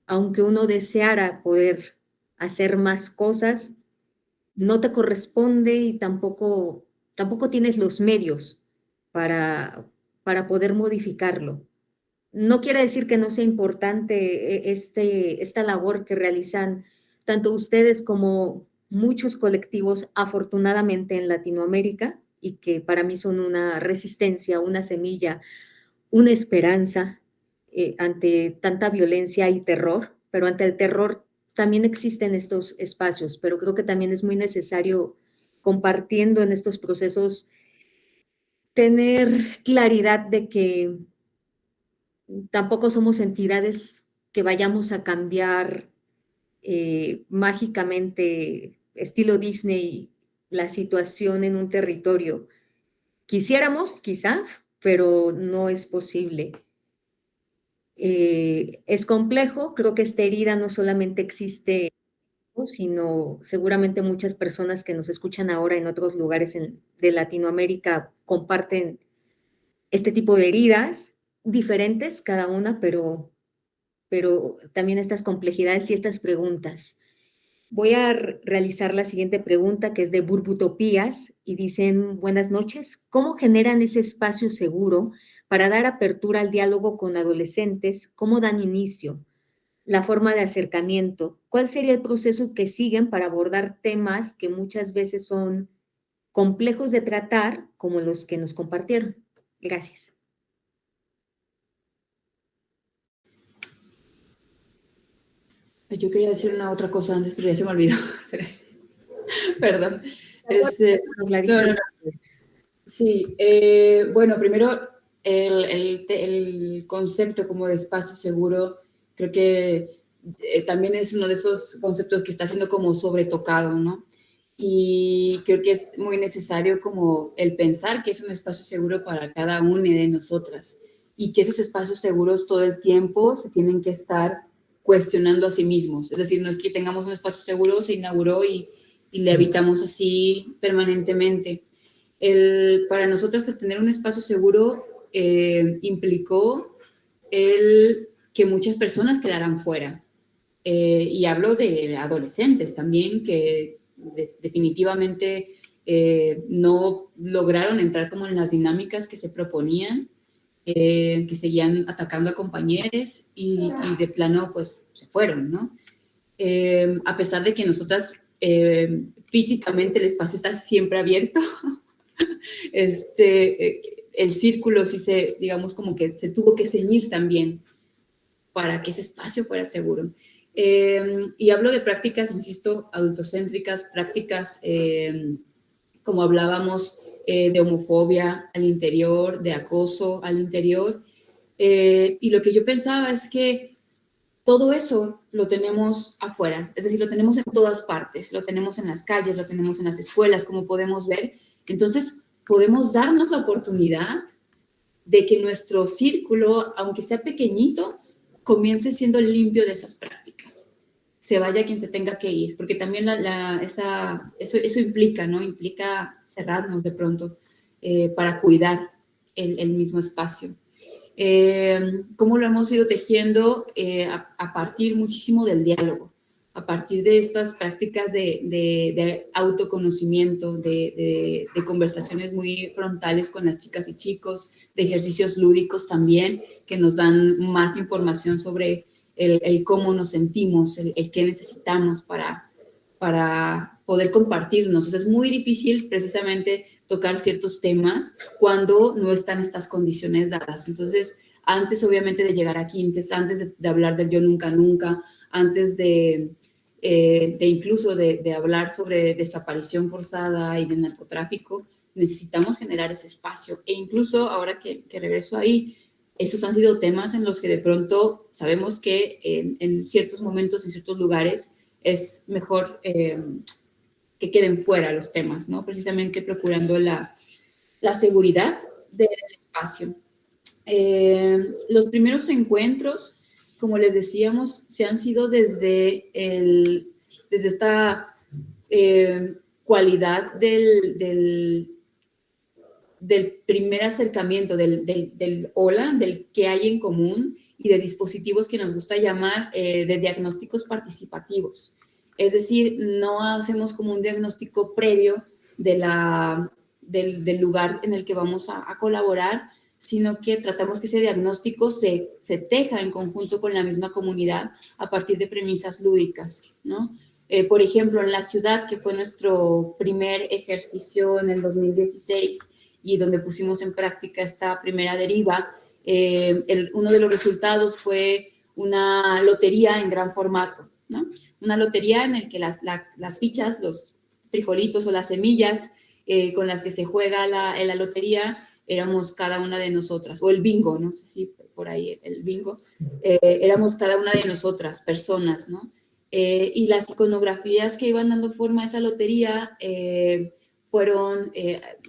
Speaker 1: aunque uno deseara poder hacer más cosas, no te corresponde y tampoco tienes los medios para, para poder modificarlo. No quiere decir que no sea importante esta labor que realizan tanto ustedes como muchos colectivos, afortunadamente en Latinoamérica, y que para mí son una resistencia, una semilla, una esperanza ante tanta violencia y terror, pero ante el terror también existen estos espacios, pero creo que también es muy necesario compartiendo en estos procesos tener claridad de que tampoco somos entidades que vayamos a cambiar mágicamente, estilo Disney, la situación en un territorio. Quisiéramos, quizá, pero no es posible. Es complejo, creo que esta herida no solamente existe, sino seguramente muchas personas que nos escuchan ahora en otros lugares de Latinoamérica comparten este tipo de heridas, diferentes cada una, pero también estas complejidades y estas preguntas. Voy a realizar la siguiente pregunta, que es de Burbutopías, y dicen, buenas noches, ¿cómo generan ese espacio seguro para dar apertura al diálogo con adolescentes? ¿Cómo dan inicio? La forma de acercamiento. ¿Cuál sería el proceso que siguen para abordar temas que muchas veces son complejos de tratar, como los que nos compartieron? Gracias.
Speaker 2: Yo quería decir una otra cosa antes, pero ya se me olvidó. Perdón. No, no, no. Sí, bueno, primero el concepto como de espacio seguro, creo que también es uno de esos conceptos que está siendo como sobretocado, ¿no? Y creo que es muy necesario como el pensar que es un espacio seguro para cada una de nosotras y que esos espacios seguros todo el tiempo se tienen que estar cuestionando a sí mismos. Es decir, no es que tengamos un espacio seguro, se inauguró y le habitamos así permanentemente. Para nosotros el tener un espacio seguro implicó el que muchas personas quedaran fuera. Y hablo de adolescentes también que definitivamente no lograron entrar como en las dinámicas que se proponían, que seguían atacando a compañeros y de plano pues se fueron, ¿no? A pesar de que nosotras físicamente el espacio está siempre abierto, el círculo sí digamos como que se tuvo que ceñir también para que ese espacio fuera seguro. Y hablo de prácticas, insisto, adultocéntricas, prácticas como hablábamos de homofobia al interior, de acoso al interior. Y lo que yo pensaba es que todo eso lo tenemos afuera, es decir, lo tenemos en todas partes, lo tenemos en las calles, lo tenemos en las escuelas, como podemos ver. Entonces, podemos darnos la oportunidad de que nuestro círculo, aunque sea pequeñito, comience siendo limpio de esas prácticas. Se vaya quien se tenga que ir, porque también eso implica, ¿no? Implica cerrarnos de pronto para cuidar el mismo espacio. Cómo lo hemos ido tejiendo a partir muchísimo del diálogo, a partir de estas prácticas de autoconocimiento, de conversaciones muy frontales con las chicas y chicos, de ejercicios lúdicos también, que nos dan más información sobre el cómo nos sentimos, el qué necesitamos para poder compartirnos. O sea, es muy difícil precisamente tocar ciertos temas cuando no están estas condiciones dadas. Entonces, antes obviamente de llegar a 15, antes de hablar del yo nunca, nunca, antes de incluso de hablar sobre desaparición forzada y de narcotráfico, necesitamos generar ese espacio. E incluso ahora que regreso ahí, esos han sido temas en los que de pronto sabemos que en ciertos momentos, en ciertos lugares, es mejor que queden fuera los temas, ¿no? Precisamente procurando la seguridad del espacio. Los primeros encuentros, como les decíamos, se han sido desde esta cualidad del primer acercamiento, del hola, del qué hay en común y de dispositivos que nos gusta llamar de diagnósticos participativos. Es decir, no hacemos como un diagnóstico previo del lugar en el que vamos a colaborar, sino que tratamos que ese diagnóstico se teja en conjunto con la misma comunidad a partir de premisas lúdicas, ¿no? Por ejemplo, en la ciudad, que fue nuestro primer ejercicio en el 2016 y donde pusimos en práctica esta primera deriva, uno de los resultados fue una lotería en gran formato, ¿no? Una lotería en la que las fichas, los frijolitos o las semillas con las que se juega la lotería, éramos cada una de nosotras, o el bingo, no sé si por ahí el bingo, éramos cada una de nosotras, personas, ¿no? Y las iconografías que iban dando forma a esa lotería fueron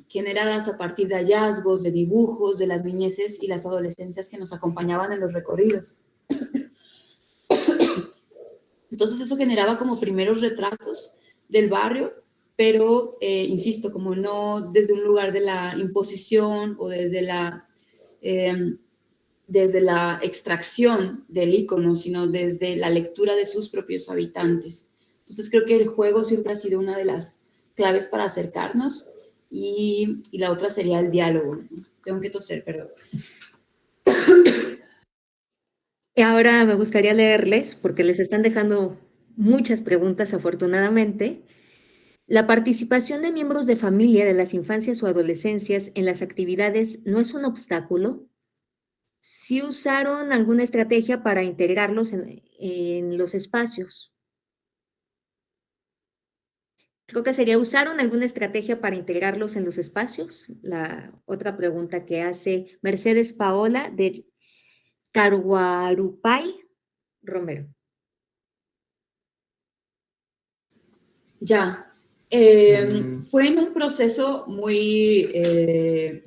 Speaker 2: generadas a partir de hallazgos, de dibujos, de las niñeces y las adolescencias que nos acompañaban en los recorridos. Entonces eso generaba como primeros retratos del barrio, pero, insisto, como no desde un lugar de la imposición o desde la extracción del ícono, sino desde la lectura de sus propios habitantes. Entonces creo que el juego siempre ha sido una de las claves para acercarnos y la otra sería el diálogo. Tengo que toser, perdón.
Speaker 1: Y ahora me gustaría leerles, porque les están dejando muchas preguntas afortunadamente. La participación de miembros de familia de las infancias o adolescencias en las actividades no es un obstáculo. ¿Sí usaron alguna estrategia para integrarlos en los espacios? Creo que sería, ¿usaron alguna estrategia para integrarlos en los espacios? La otra pregunta que hace Mercedes Paola de Caruarupay Romero.
Speaker 2: Ya. Fue en un proceso muy,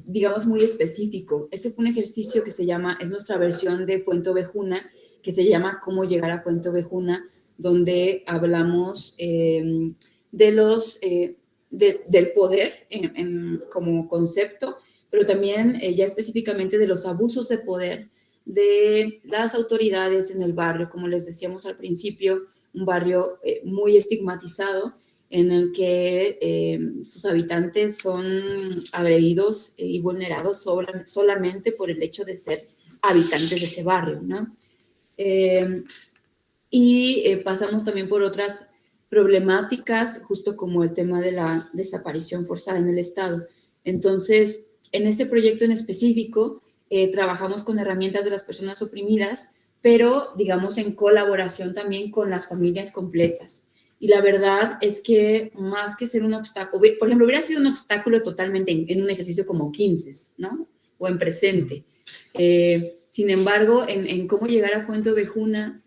Speaker 2: digamos, muy específico. Ese fue un ejercicio que es nuestra versión de Fuenteovejuna, que se llama Cómo llegar a Fuenteovejuna, donde hablamos del poder como concepto, pero también ya específicamente de los abusos de poder de las autoridades en el barrio, como les decíamos al principio, un barrio muy estigmatizado, en el que sus habitantes son agredidos y vulnerados solamente por el hecho de ser habitantes de ese barrio, ¿no? Pasamos también por otras problemáticas, justo como el tema de la desaparición forzada en el Estado. Entonces, en este proyecto en específico, trabajamos con herramientas de las personas oprimidas, pero, digamos, en colaboración también con las familias completas. Y la verdad es que más que ser un obstáculo, por ejemplo, hubiera sido un obstáculo totalmente en un ejercicio como 15, ¿no? O en presente. Sin embargo, en cómo llegar a Fuenteovejuna,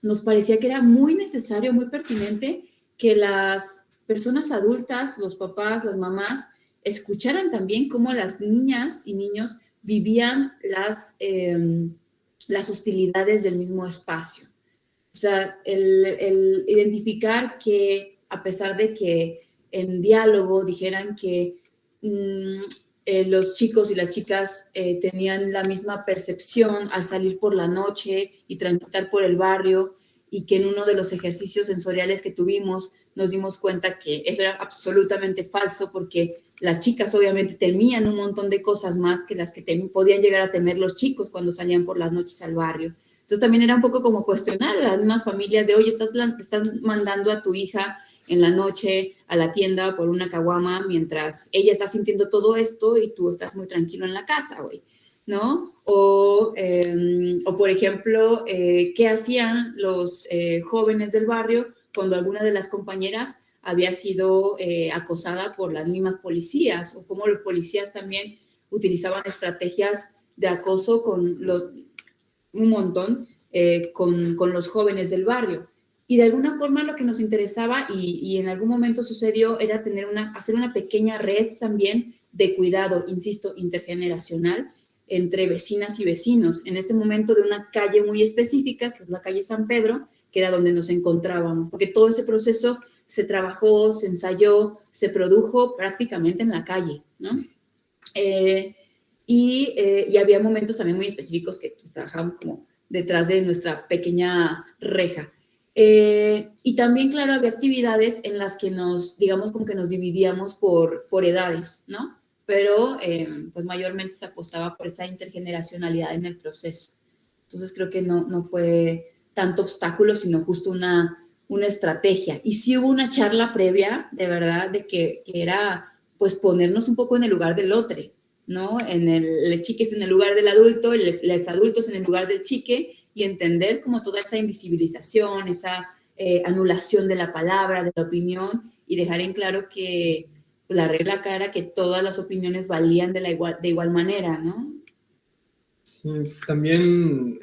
Speaker 2: nos parecía que era muy necesario, muy pertinente que las personas adultas, los papás, las mamás, escucharan también cómo las niñas y niños vivían las hostilidades del mismo espacio. O sea, el identificar que a pesar de que en diálogo dijeran que los chicos y las chicas tenían la misma percepción al salir por la noche y transitar por el barrio, y que en uno de los ejercicios sensoriales que tuvimos nos dimos cuenta que eso era absolutamente falso, porque las chicas obviamente temían un montón de cosas más que las que podían llegar a temer los chicos cuando salían por las noches al barrio. Entonces también era un poco como cuestionar a las mismas familias de, oye, estás mandando a tu hija en la noche a la tienda por una caguama mientras ella está sintiendo todo esto y tú estás muy tranquilo en la casa, güey, ¿no? O por ejemplo, ¿qué hacían los jóvenes del barrio cuando alguna de las compañeras había sido acosada por las mismas policías? O cómo los policías también utilizaban estrategias de acoso un montón con los jóvenes del barrio. Y de alguna forma lo que nos interesaba y en algún momento sucedió era hacer una pequeña red también de cuidado, insisto, intergeneracional entre vecinas y vecinos. En ese momento de una calle muy específica, que es la calle San Pedro, que era donde nos encontrábamos, porque todo ese proceso se trabajó, se ensayó, se produjo prácticamente en la calle, ¿no? Y había momentos también muy específicos que pues, trabajábamos como detrás de nuestra pequeña reja. Y también, claro, había actividades en las que digamos, como que nos dividíamos por edades, ¿no? Pero, pues, mayormente se apostaba por esa intergeneracionalidad en el proceso. Entonces, creo que no fue tanto obstáculo, sino justo una estrategia. Y sí hubo una charla previa, de verdad, de que era, pues, ponernos un poco en el lugar del otro, ¿no? El chique es en el lugar del adulto, los adultos en el lugar del chique, y entender como toda esa invisibilización, esa anulación de la palabra, de la opinión, y dejar en claro que la regla acá era que todas las opiniones valían de igual manera, ¿no?
Speaker 3: Sí, también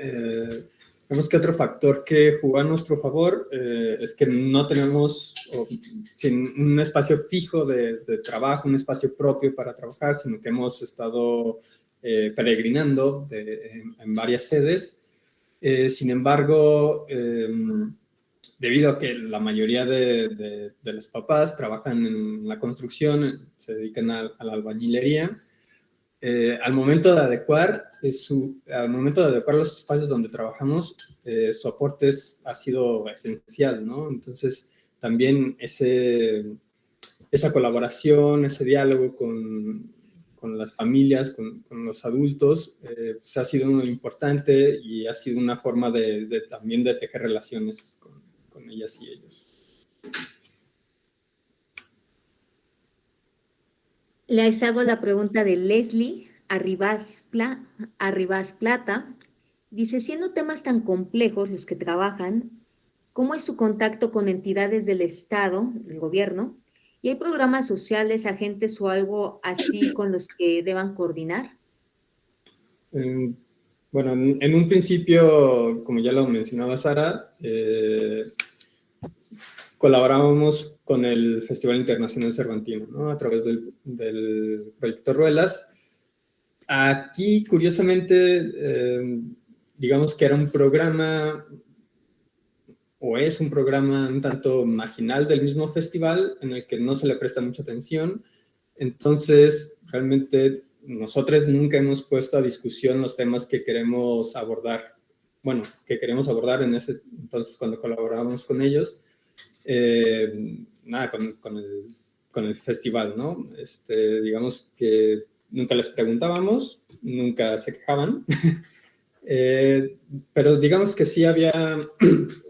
Speaker 3: vemos que otro factor que jugó a nuestro favor es que no tenemos sin un espacio fijo de trabajo, un espacio propio para trabajar, sino que hemos estado peregrinando en varias sedes. Sin embargo, debido a que la mayoría de los papás trabajan en la construcción, se dedican a la albañilería, al momento de adecuar los espacios donde trabajamos, su aporte ha sido esencial, ¿no? Entonces, también esa colaboración, ese diálogo con las familias, con los adultos, pues ha sido muy importante y ha sido una forma también de tejer relaciones con ellas y ellos.
Speaker 1: Les hago la pregunta de Leslie Arribas Plata. Dice, siendo temas tan complejos los que trabajan, ¿cómo es su contacto con entidades del Estado, el gobierno? ¿Y hay programas sociales, agentes o algo así con los que deban coordinar?
Speaker 3: Bueno, en un principio, como ya lo mencionaba Sara, colaborábamos con el Festival Internacional Cervantino, ¿no? A través del proyecto Ruelas. Aquí, curiosamente, digamos que era un programa, o es un programa un tanto marginal del mismo festival, en el que no se le presta mucha atención. Entonces, realmente, nosotros nunca hemos puesto a discusión los temas que queremos abordar. Bueno, que queremos abordar en ese entonces cuando colaborábamos con ellos. Nada, con el festival, ¿no? Digamos que nunca les preguntábamos, nunca se quejaban, pero digamos que sí había,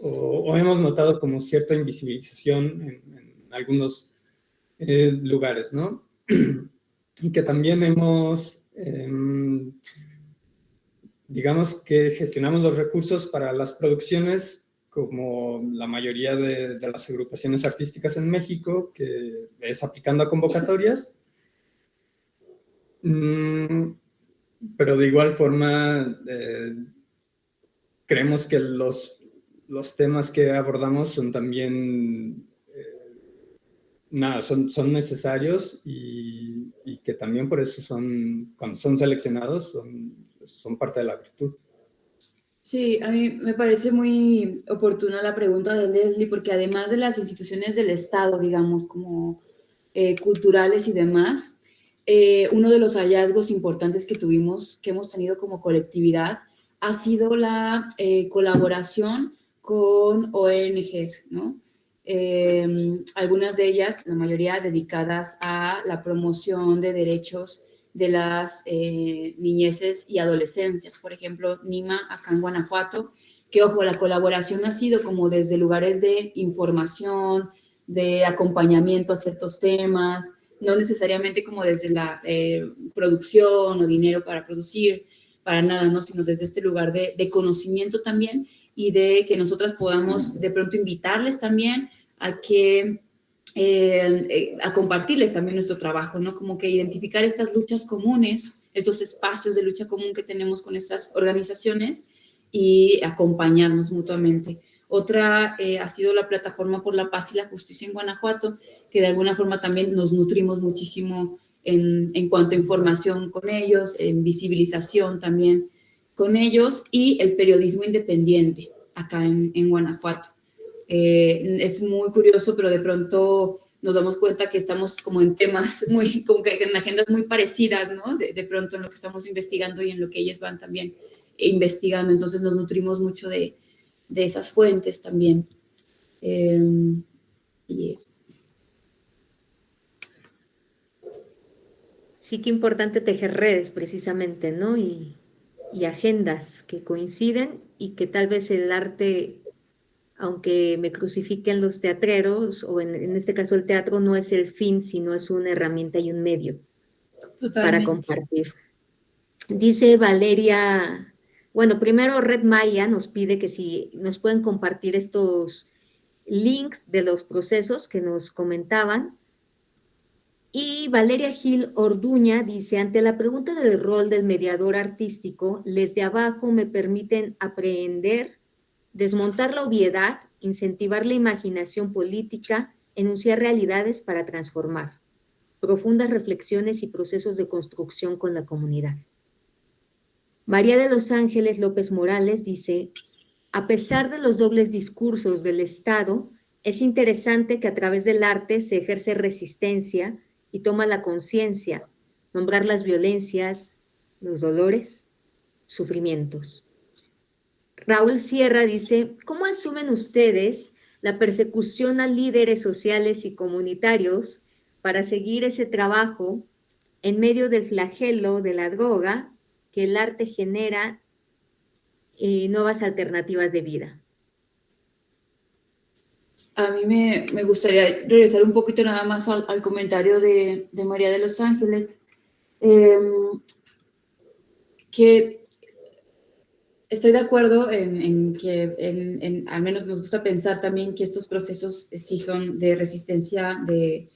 Speaker 3: o hemos notado como cierta invisibilización en algunos lugares, ¿no? Y que también hemos, digamos que gestionamos los recursos para las producciones como la mayoría de las agrupaciones artísticas en México, que es aplicando a convocatorias. Pero de igual forma, creemos que los temas que abordamos son también, son necesarios y que también por eso cuando son seleccionados, son parte de la virtud.
Speaker 2: Sí, a mí me parece muy oportuna la pregunta de Leslie, porque además de las instituciones del Estado, digamos, como culturales y demás, uno de los hallazgos importantes que hemos tenido como colectividad, ha sido la colaboración con ONGs, ¿no? Algunas de ellas, la mayoría dedicadas a la promoción de derechos de las niñeces y adolescencias. Por ejemplo, NIMA, acá en Guanajuato, que, ojo, la colaboración ha sido como desde lugares de información, de acompañamiento a ciertos temas, no necesariamente como desde la producción o dinero para producir, para nada, ¿no? Sino desde este lugar de conocimiento también y de que nosotras podamos de pronto invitarles también a que a compartirles también nuestro trabajo, ¿no? Como que identificar estas luchas comunes, estos espacios de lucha común que tenemos con estas organizaciones y acompañarnos mutuamente. Otra ha sido la Plataforma por la Paz y la Justicia en Guanajuato, que de alguna forma también nos nutrimos muchísimo en cuanto a información con ellos, en visibilización también con ellos, y el periodismo independiente acá en Guanajuato. Es muy curioso, pero de pronto nos damos cuenta que estamos como en temas muy, como que en agendas muy parecidas, ¿no? De pronto en lo que estamos investigando y en lo que ellas van también investigando. Entonces nos nutrimos mucho de esas fuentes también. Y eso.
Speaker 1: Sí, qué importante tejer redes precisamente, ¿no? Y agendas que coinciden y que tal vez el arte, aunque me crucifiquen los teatreros, o en este caso el teatro no es el fin, sino es una herramienta y un medio para
Speaker 2: Totalmente.
Speaker 1: compartir. Dice Valeria, bueno, primero Red Maya nos pide que si nos pueden compartir estos links de los procesos que nos comentaban. Y Valeria Gil Orduña dice, ante la pregunta del rol del mediador artístico, les de abajo me permiten aprehender, desmontar la obviedad, incentivar la imaginación política, enunciar realidades para transformar, profundas reflexiones y procesos de construcción con la comunidad. María de los Ángeles López Morales dice, a pesar de los dobles discursos del Estado, es interesante que a través del arte se ejerce resistencia y toma la conciencia, nombrar las violencias, los dolores, sufrimientos. Raúl Sierra dice, ¿cómo asumen ustedes la persecución a líderes sociales y comunitarios para seguir ese trabajo en medio del flagelo de la droga que el arte genera nuevas alternativas de vida?
Speaker 2: A mí me gustaría regresar un poquito nada más al comentario de María de los Ángeles, que estoy de acuerdo en que al menos nos gusta pensar también que estos procesos sí son de resistencia, de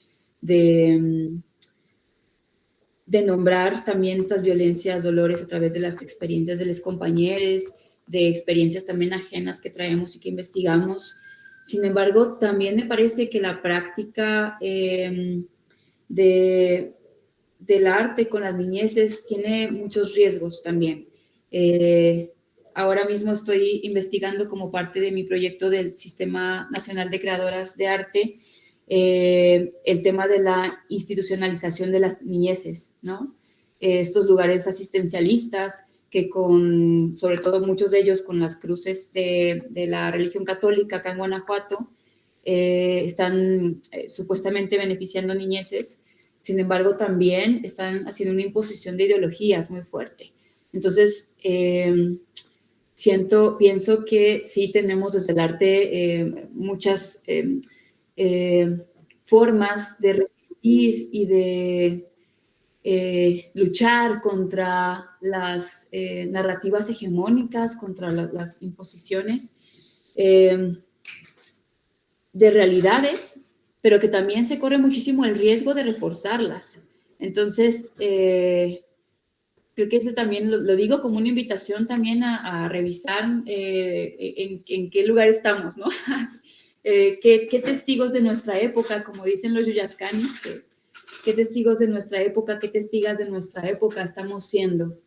Speaker 2: nombrar también estas violencias, dolores a través de las experiencias de los compañeros, de experiencias también ajenas que traemos y que investigamos. Sin embargo, también me parece que la práctica del arte con las niñeces tiene muchos riesgos también. Ahora mismo estoy investigando como parte de mi proyecto del Sistema Nacional de Creadoras de Arte el tema de la institucionalización de las niñeces, ¿no? Estos lugares asistencialistas que sobre todo muchos de ellos con las cruces de la religión católica acá en Guanajuato, están supuestamente beneficiando niñeces, sin embargo también están haciendo una imposición de ideologías muy fuerte. Entonces, pienso que sí tenemos desde el arte muchas formas de resistir y de luchar contra las narrativas hegemónicas, contra las imposiciones de realidades, pero que también se corre muchísimo el riesgo de reforzarlas. Entonces, creo que eso también lo digo como una invitación también a revisar en qué lugar estamos, ¿no? ¿Qué testigos de nuestra época, como dicen los yuyascanis, qué testigos de nuestra época, qué testigas de nuestra época estamos siendo?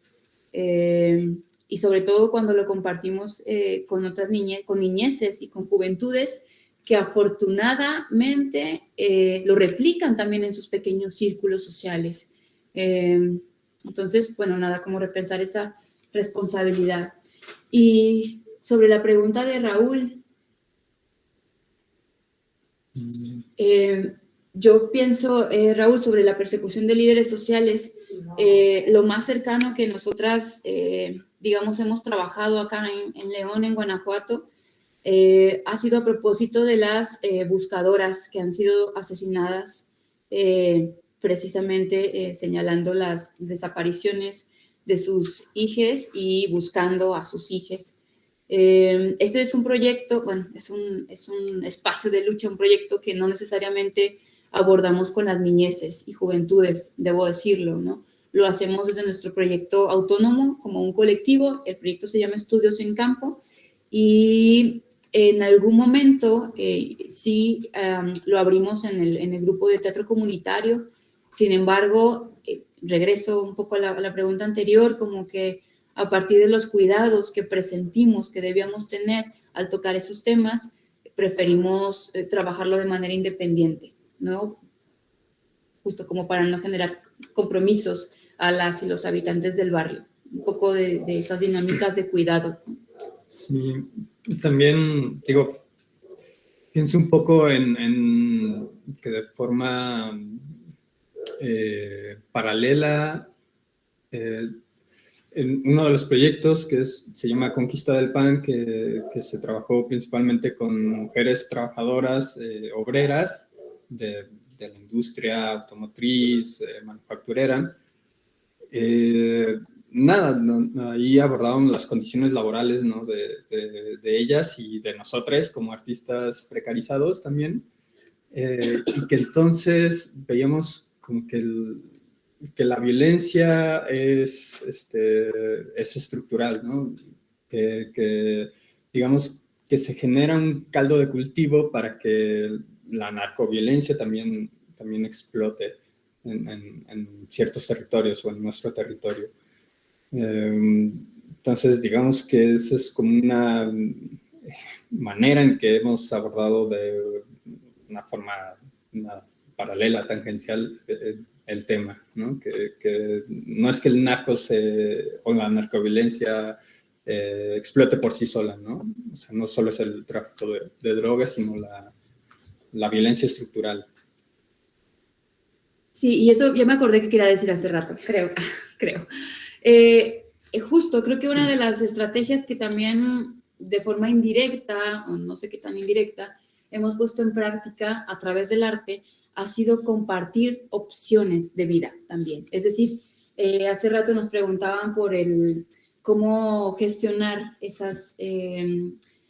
Speaker 2: Y sobre todo cuando lo compartimos con otras con niñeces y con juventudes que afortunadamente lo replican también en sus pequeños círculos sociales. Entonces, bueno, nada, como repensar esa responsabilidad. Y sobre la pregunta de Raúl, yo pienso, Raúl, sobre la persecución de líderes sociales, lo más cercano que nosotras, digamos, hemos trabajado acá en León, en Guanajuato, ha sido a propósito de las buscadoras que han sido asesinadas, precisamente señalando las desapariciones de sus hijes y buscando a sus hijes. Este es un proyecto, bueno, es un espacio de lucha, un proyecto que no necesariamente abordamos con las niñeces y juventudes, debo decirlo, ¿no? Lo hacemos desde nuestro proyecto autónomo como un colectivo. El proyecto se llama Estudios en Campo y en algún momento sí lo abrimos en el grupo de teatro comunitario. Sin embargo, regreso un poco a la pregunta anterior, como que a partir de los cuidados que presentimos que debíamos tener al tocar esos temas, preferimos trabajarlo de manera independiente, ¿no? Justo como para no generar compromisos a las y los habitantes del barrio. Un poco de esas dinámicas de cuidado.
Speaker 3: Sí, también, digo, pienso un poco en que de forma paralela, en uno de los proyectos que se llama Conquista del Pan, que se trabajó principalmente con mujeres trabajadoras, obreras de la industria automotriz, manufacturera. Ahí abordábamos las condiciones laborales, ¿no? de ellas y de nosotros como artistas precarizados también, y que entonces veíamos como que la violencia es estructural, ¿no? Que digamos que se genera un caldo de cultivo para que la narcoviolencia también explote en ciertos territorios o en nuestro territorio. Entonces, digamos que esa es como una manera en que hemos abordado de una forma paralela, tangencial, el tema, ¿no? Que no es que el narco o la narcoviolencia explote por sí sola, ¿no? O sea, no solo es el tráfico de drogas, sino la violencia estructural.
Speaker 2: Sí, y eso ya me acordé que quería decir hace rato, creo. Justo, creo que una de las estrategias que también de forma indirecta, o no sé qué tan indirecta, hemos puesto en práctica a través del arte, ha sido compartir opciones de vida también. Es decir, hace rato nos preguntaban por cómo gestionar esas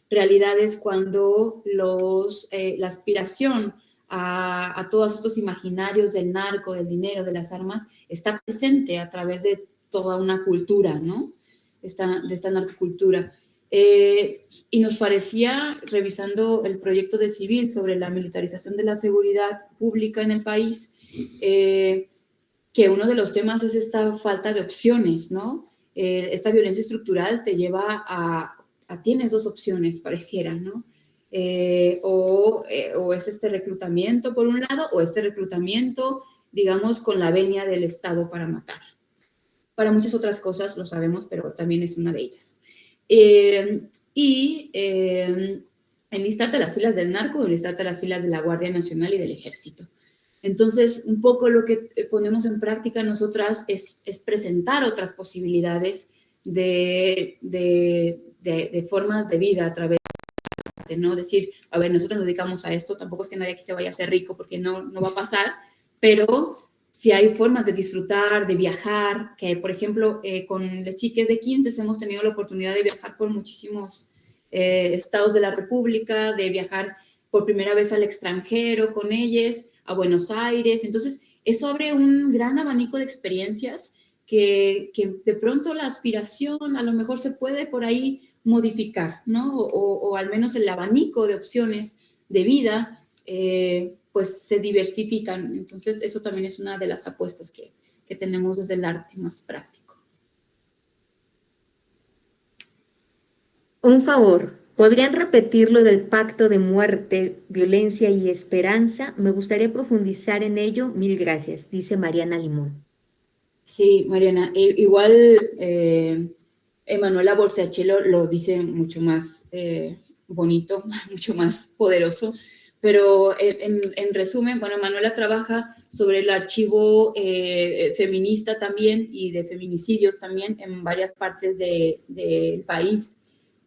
Speaker 2: realidades cuando la aspiración a todos estos imaginarios del narco, del dinero, de las armas, está presente a través de toda una cultura, ¿no? De esta narcocultura. Y nos parecía, revisando el proyecto de Civil sobre la militarización de la seguridad pública en el país, que uno de los temas es esta falta de opciones, ¿no? Esta violencia estructural te lleva a tienes dos opciones, pareciera, ¿no? O es este reclutamiento por un lado, o este reclutamiento, digamos, con la venia del Estado para matar. Para muchas otras cosas, lo sabemos, pero también es una de ellas. Enlistarte a las filas del narco o enlistarte a las filas de la Guardia Nacional y del Ejército. Entonces, un poco lo que ponemos en práctica nosotras es presentar otras posibilidades de formas de vida a través de no decir, a ver, nosotros nos dedicamos a esto, tampoco es que nadie aquí se vaya a hacer rico porque no va a pasar, pero si hay formas de disfrutar, de viajar, que por ejemplo con las chiques de 15 hemos tenido la oportunidad de viajar por muchísimos estados de la República, de viajar por primera vez al extranjero con ellas, a Buenos Aires. Entonces, eso abre un gran abanico de experiencias que de pronto la aspiración a lo mejor se puede por ahí modificar, ¿no? O al menos el abanico de opciones de vida, pues se diversifican. Entonces, eso también es una de las apuestas que tenemos desde el arte más práctico.
Speaker 1: Un favor, ¿podrían repetir lo del pacto de muerte, violencia y esperanza? Me gustaría profundizar en ello. Mil gracias, dice Mariana Limón.
Speaker 2: Sí, Mariana, igual Emanuela Borsiachelo lo dice mucho más bonito, mucho más poderoso, pero en resumen, bueno, Emanuela trabaja sobre el archivo feminista también y de feminicidios también en varias partes del país.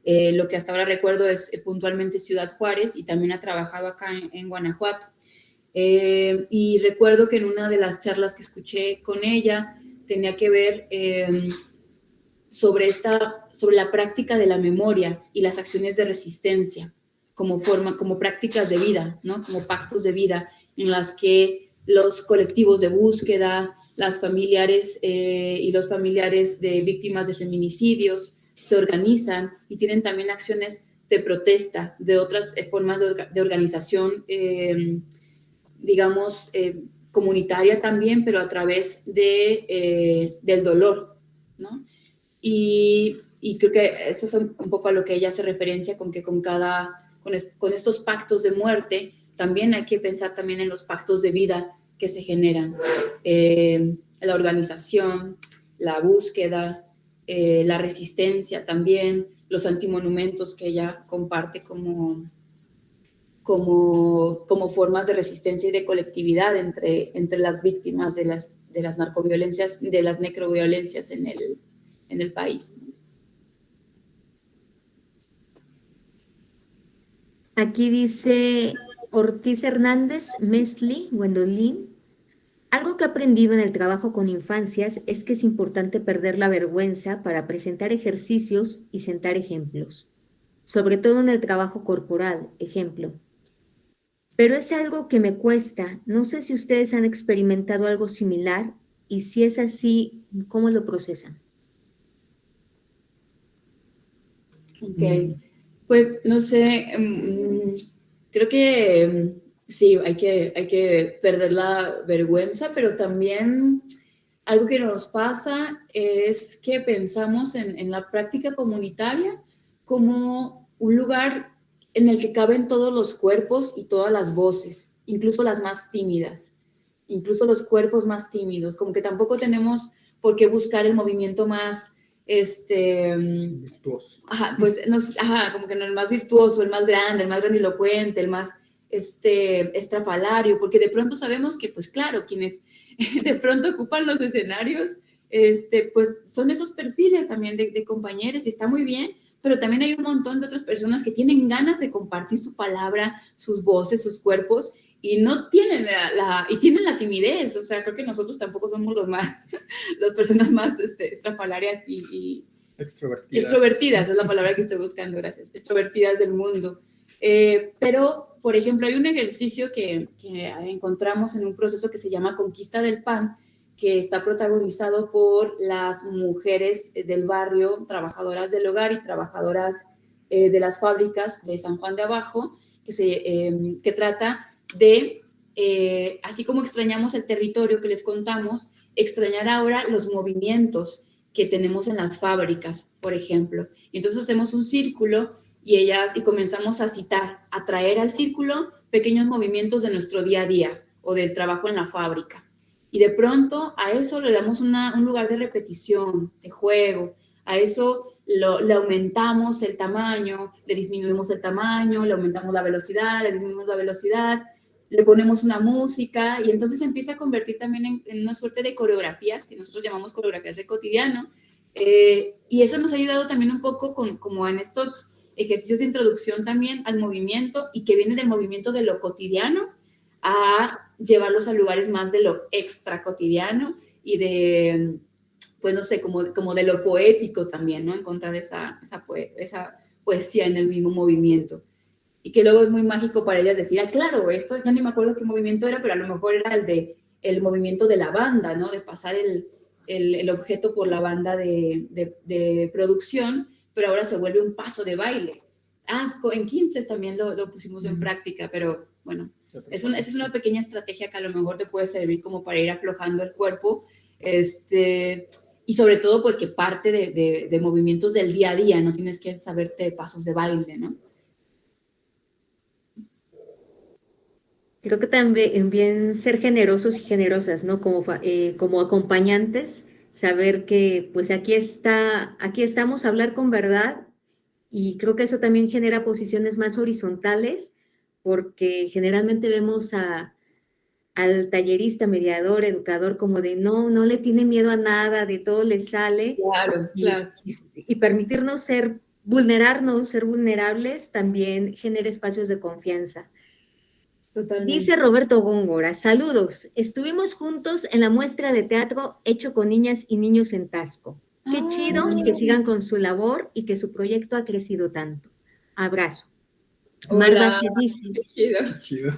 Speaker 2: Lo que hasta ahora recuerdo es puntualmente Ciudad Juárez y también ha trabajado acá en Guanajuato. Y recuerdo que en una de las charlas que escuché con ella tenía que ver sobre la práctica de la memoria y las acciones de resistencia como prácticas de vida, ¿no? Como pactos de vida. en las que los colectivos de búsqueda, las familiares y los familiares de víctimas de feminicidios se organizan y tienen también acciones de protesta, de otras formas de organización, digamos, comunitaria también, pero a través del dolor, ¿no? Y creo que eso es un poco a lo que ella hace referencia con que con estos pactos de muerte también hay que pensar también en los pactos de vida que se generan. La organización, la búsqueda, la resistencia también, los antimonumentos que ella comparte como formas de resistencia y de colectividad entre las víctimas de las narcoviolencias, de las necroviolencias en el país.
Speaker 1: Aquí dice Ortiz Hernández, Mesli, Gwendolyn. Algo que he aprendido en el trabajo con infancias es que es importante perder la vergüenza para presentar ejercicios y sentar ejemplos, sobre todo en el trabajo corporal, ejemplo. Pero es algo que me cuesta. No sé si ustedes han experimentado algo similar y si es así, ¿cómo lo procesan?
Speaker 2: Ok, pues no sé, creo que sí, hay que perder la vergüenza, pero también algo que nos pasa es que pensamos en la práctica comunitaria como un lugar en el que caben todos los cuerpos y todas las voces, incluso las más tímidas, incluso los cuerpos más tímidos, como que tampoco tenemos por qué buscar el movimiento más
Speaker 3: virtuoso.
Speaker 2: Pues como que no el más virtuoso, el más grandilocuente, el más estrafalario, porque de pronto sabemos que, pues claro, quienes de pronto ocupan los escenarios, pues son esos perfiles también de compañeros y está muy bien, pero también hay un montón de otras personas que tienen ganas de compartir su palabra, sus voces, sus cuerpos, y no tienen tienen la timidez. O sea, creo que nosotros tampoco somos las personas más estrafalarias y extrovertidas es la palabra que estoy buscando, gracias, extrovertidas del mundo. Pero, por ejemplo, hay un ejercicio que encontramos en un proceso que se llama Conquista del Pan, que está protagonizado por las mujeres del barrio, trabajadoras del hogar y trabajadoras de las fábricas de San Juan de Abajo, que trata de, así como extrañamos el territorio que les contamos, extrañar ahora los movimientos que tenemos en las fábricas, por ejemplo. Entonces hacemos un círculo y comenzamos a citar, a traer al círculo pequeños movimientos de nuestro día a día o del trabajo en la fábrica. Y de pronto a eso le damos un lugar de repetición, de juego, a eso le aumentamos el tamaño, le disminuimos el tamaño, le aumentamos la velocidad, le disminuimos la velocidad, le ponemos una música y entonces empieza a convertir también en una suerte de coreografías que nosotros llamamos coreografías de cotidiano. Y eso nos ha ayudado también un poco como en estos ejercicios de introducción también al movimiento y que viene del movimiento de lo cotidiano a llevarlos a lugares más de lo extra cotidiano y de, pues no sé, como de lo poético también, ¿no? Encontrar esa poesía en el mismo movimiento. Y que luego es muy mágico para ellas decir, claro, esto ya ni me acuerdo qué movimiento era, pero a lo mejor era el movimiento de la banda, ¿no? De pasar el objeto por la banda de producción, pero ahora se vuelve un paso de baile. En 15 también lo pusimos en práctica, pero bueno, esa es una pequeña estrategia que a lo mejor te puede servir como para ir aflojando el cuerpo, y sobre todo, pues que parte de movimientos del día a día, no tienes que saberte pasos de baile, ¿no?
Speaker 1: Creo que también ser generosos y generosas, ¿no? Como acompañantes, saber que pues aquí estamos a hablar con verdad y creo que eso también genera posiciones más horizontales porque generalmente vemos al tallerista, mediador, educador como de no le tiene miedo a nada, de todo le sale.
Speaker 2: Claro, claro.
Speaker 1: Y permitirnos ser vulnerables también genera espacios de confianza.
Speaker 2: Totalmente.
Speaker 1: Dice Roberto Góngora, saludos, estuvimos juntos en la muestra de teatro hecho con niñas y niños en Tasco. Qué chido que sigan con su labor y que su proyecto ha crecido tanto. Abrazo.
Speaker 2: Hola,
Speaker 1: Mar Vázquez dice,
Speaker 2: qué chido.
Speaker 3: Chido.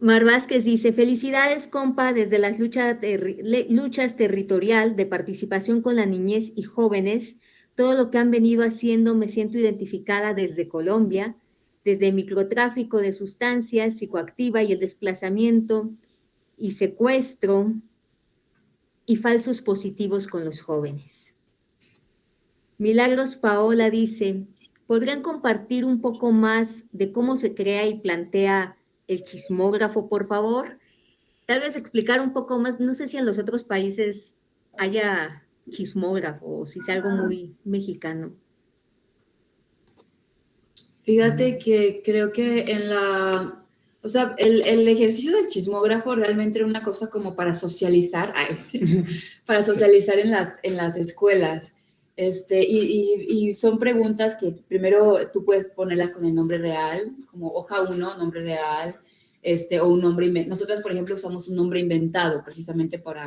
Speaker 1: Mar Vázquez dice, felicidades, compa, desde las luchas territorial de participación con la niñez y jóvenes, todo lo que han venido haciendo me siento identificada desde Colombia, desde el microtráfico de sustancias psicoactiva y el desplazamiento y secuestro y falsos positivos con los jóvenes. Milagros Paola dice, ¿podrían compartir un poco más de cómo se crea y plantea el chismógrafo, por favor? Tal vez explicar un poco más, no sé si en los otros países haya chismógrafo o si es algo muy mexicano.
Speaker 2: Fíjate que creo que o sea, el ejercicio del chismógrafo realmente era una cosa como para socializar, para socializar en las escuelas. Y son preguntas que primero tú puedes ponerlas con el nombre real, como hoja 1, nombre real, o un nombre inventado. Nosotras, por ejemplo, usamos un nombre inventado precisamente por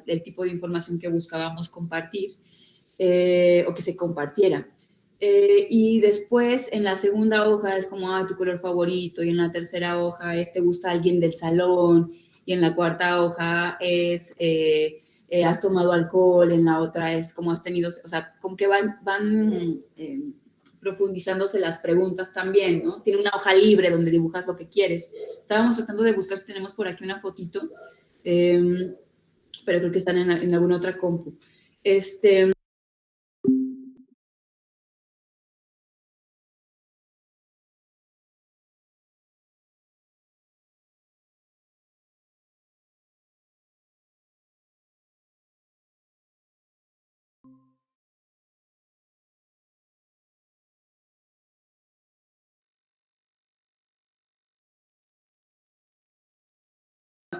Speaker 2: el tipo de información que buscábamos compartir o que se compartiera. Y después en la segunda hoja es como, tu color favorito, y en la tercera hoja es, te gusta alguien del salón, y en la cuarta hoja es, has tomado alcohol, en la otra es como has tenido, o sea, como que van profundizándose las preguntas también, ¿no? Tiene una hoja libre donde dibujas lo que quieres. Estábamos tratando de buscar si tenemos por aquí una fotito, pero creo que están en alguna otra compu.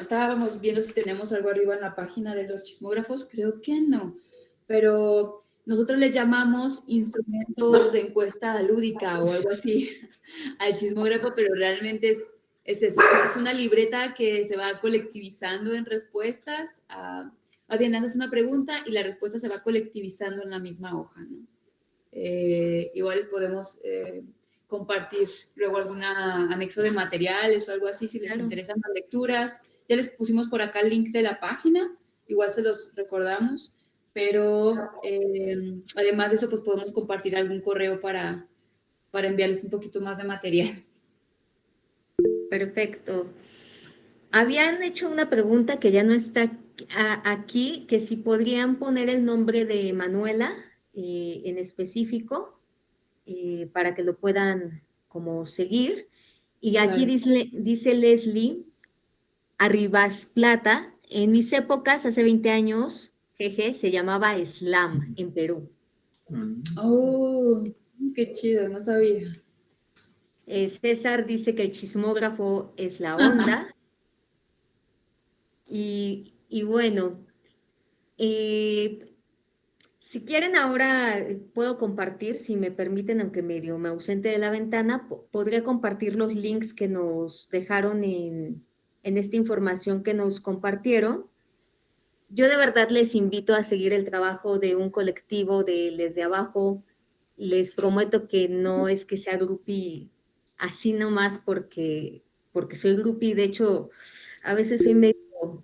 Speaker 2: Estábamos viendo si tenemos algo arriba en la página de los chismógrafos, creo que no, pero nosotros le llamamos instrumentos de encuesta lúdica o algo así al chismógrafo, pero realmente es eso, es una libreta que se va colectivizando en respuestas. Más bien, haces una pregunta y la respuesta se va colectivizando en la misma hoja, ¿no? Igual les podemos compartir luego algún anexo de materiales o algo así si les interesan las lecturas. Ya les pusimos por acá el link de la página, igual se los recordamos, pero además de eso, pues podemos compartir algún correo para enviarles un poquito más de material.
Speaker 1: Perfecto. Habían hecho una pregunta que ya no está aquí, que si podrían poner el nombre de Manuela en específico para que lo puedan como seguir. Y aquí
Speaker 2: Claro.
Speaker 1: dice Leslie Arribas Plata, en mis épocas, hace 20 años, jeje, se llamaba Slam en Perú.
Speaker 2: Oh, qué chido, no sabía.
Speaker 1: César dice que el chismógrafo es la onda. Y bueno, si quieren ahora puedo compartir, si me permiten, aunque medio me ausente de la ventana, podría compartir los links que nos dejaron en esta información que nos compartieron. Yo de verdad les invito a seguir el trabajo de un colectivo de Desde Abajo. Les prometo que no es que sea groupie así nomás porque soy groupie. De hecho, a veces soy medio,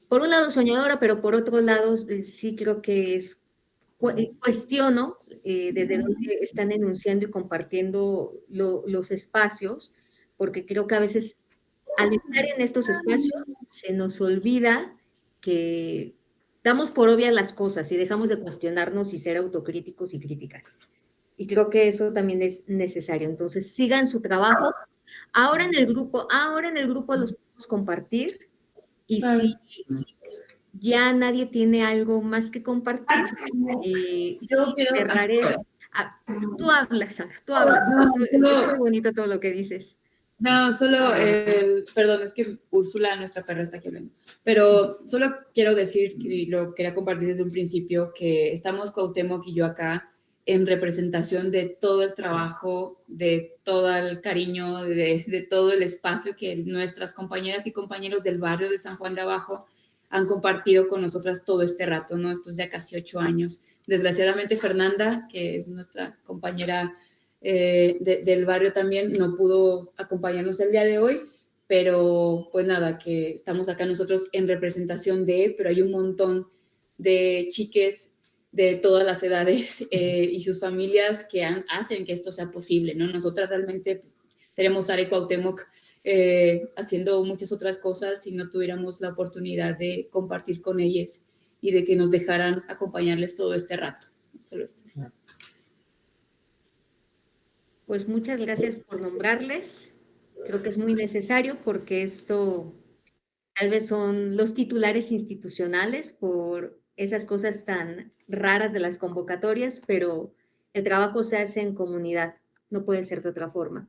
Speaker 1: por un lado soñadora, pero por otro lado sí creo que cuestiono desde dónde están enunciando y compartiendo los espacios, porque creo que a veces al estar en estos espacios se nos olvida que damos por obvias las cosas y dejamos de cuestionarnos y ser autocríticos y críticas. Y creo que eso también es necesario. Entonces, sigan su trabajo. Ahora en el grupo los podemos compartir y si ya nadie tiene algo más que compartir, cerraré. Tú hablas, Sara, tú hablas. Es muy bonito todo lo que dices.
Speaker 2: No, solo, perdón, es que Úrsula, nuestra perra, está aquí hablando. Pero solo quiero decir, y lo quería compartir desde un principio, que estamos Cuauhtémoc y yo acá en representación de todo el trabajo, de todo el cariño, de todo el espacio que nuestras compañeras y compañeros del barrio de San Juan de Abajo han compartido con nosotras todo este rato, ¿no? Estos ya casi 8 años. Desgraciadamente, Fernanda, que es nuestra compañera del barrio también no pudo acompañarnos el día de hoy, pero pues nada, que estamos acá nosotros en representación pero hay un montón de chiques de todas las edades y sus familias que hacen que esto sea posible, ¿no? Nosotras realmente tenemos a Cuauhtémoc haciendo muchas otras cosas si no tuviéramos la oportunidad de compartir con ellas y de que nos dejaran acompañarles todo este rato. Solo esto.
Speaker 1: Pues muchas gracias por nombrarles. Creo que es muy necesario porque esto tal vez son los titulares institucionales por esas cosas tan raras de las convocatorias, pero el trabajo se hace en comunidad, no puede ser de otra forma.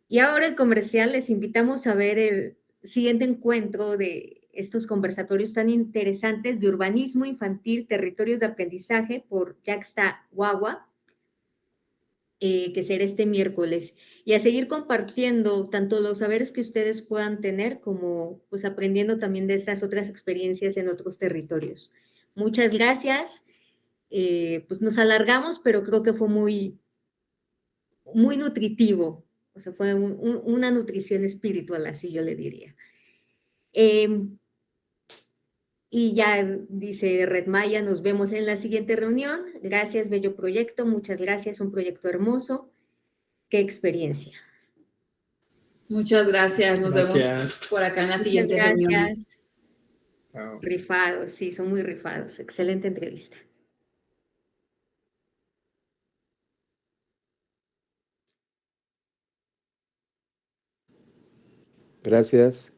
Speaker 1: Y ahora el comercial, les invitamos a ver el siguiente encuentro de estos conversatorios tan interesantes de urbanismo infantil, territorios de aprendizaje por Yaxta Guagua, que será este miércoles, y a seguir compartiendo tanto los saberes que ustedes puedan tener como pues aprendiendo también de estas otras experiencias en otros territorios. Muchas gracias. Pues nos alargamos, pero creo que fue muy, muy nutritivo. O sea, fue una nutrición espiritual, así yo le diría. Y ya dice Red Maya, nos vemos en la siguiente reunión. Gracias, bello proyecto. Muchas gracias, un proyecto hermoso. Qué experiencia.
Speaker 2: Muchas gracias. Nos vemos por acá en la
Speaker 1: Muchas
Speaker 2: siguiente reunión.
Speaker 1: Gracias. Wow. Rifados, sí, son muy rifados. Excelente entrevista.
Speaker 4: Gracias.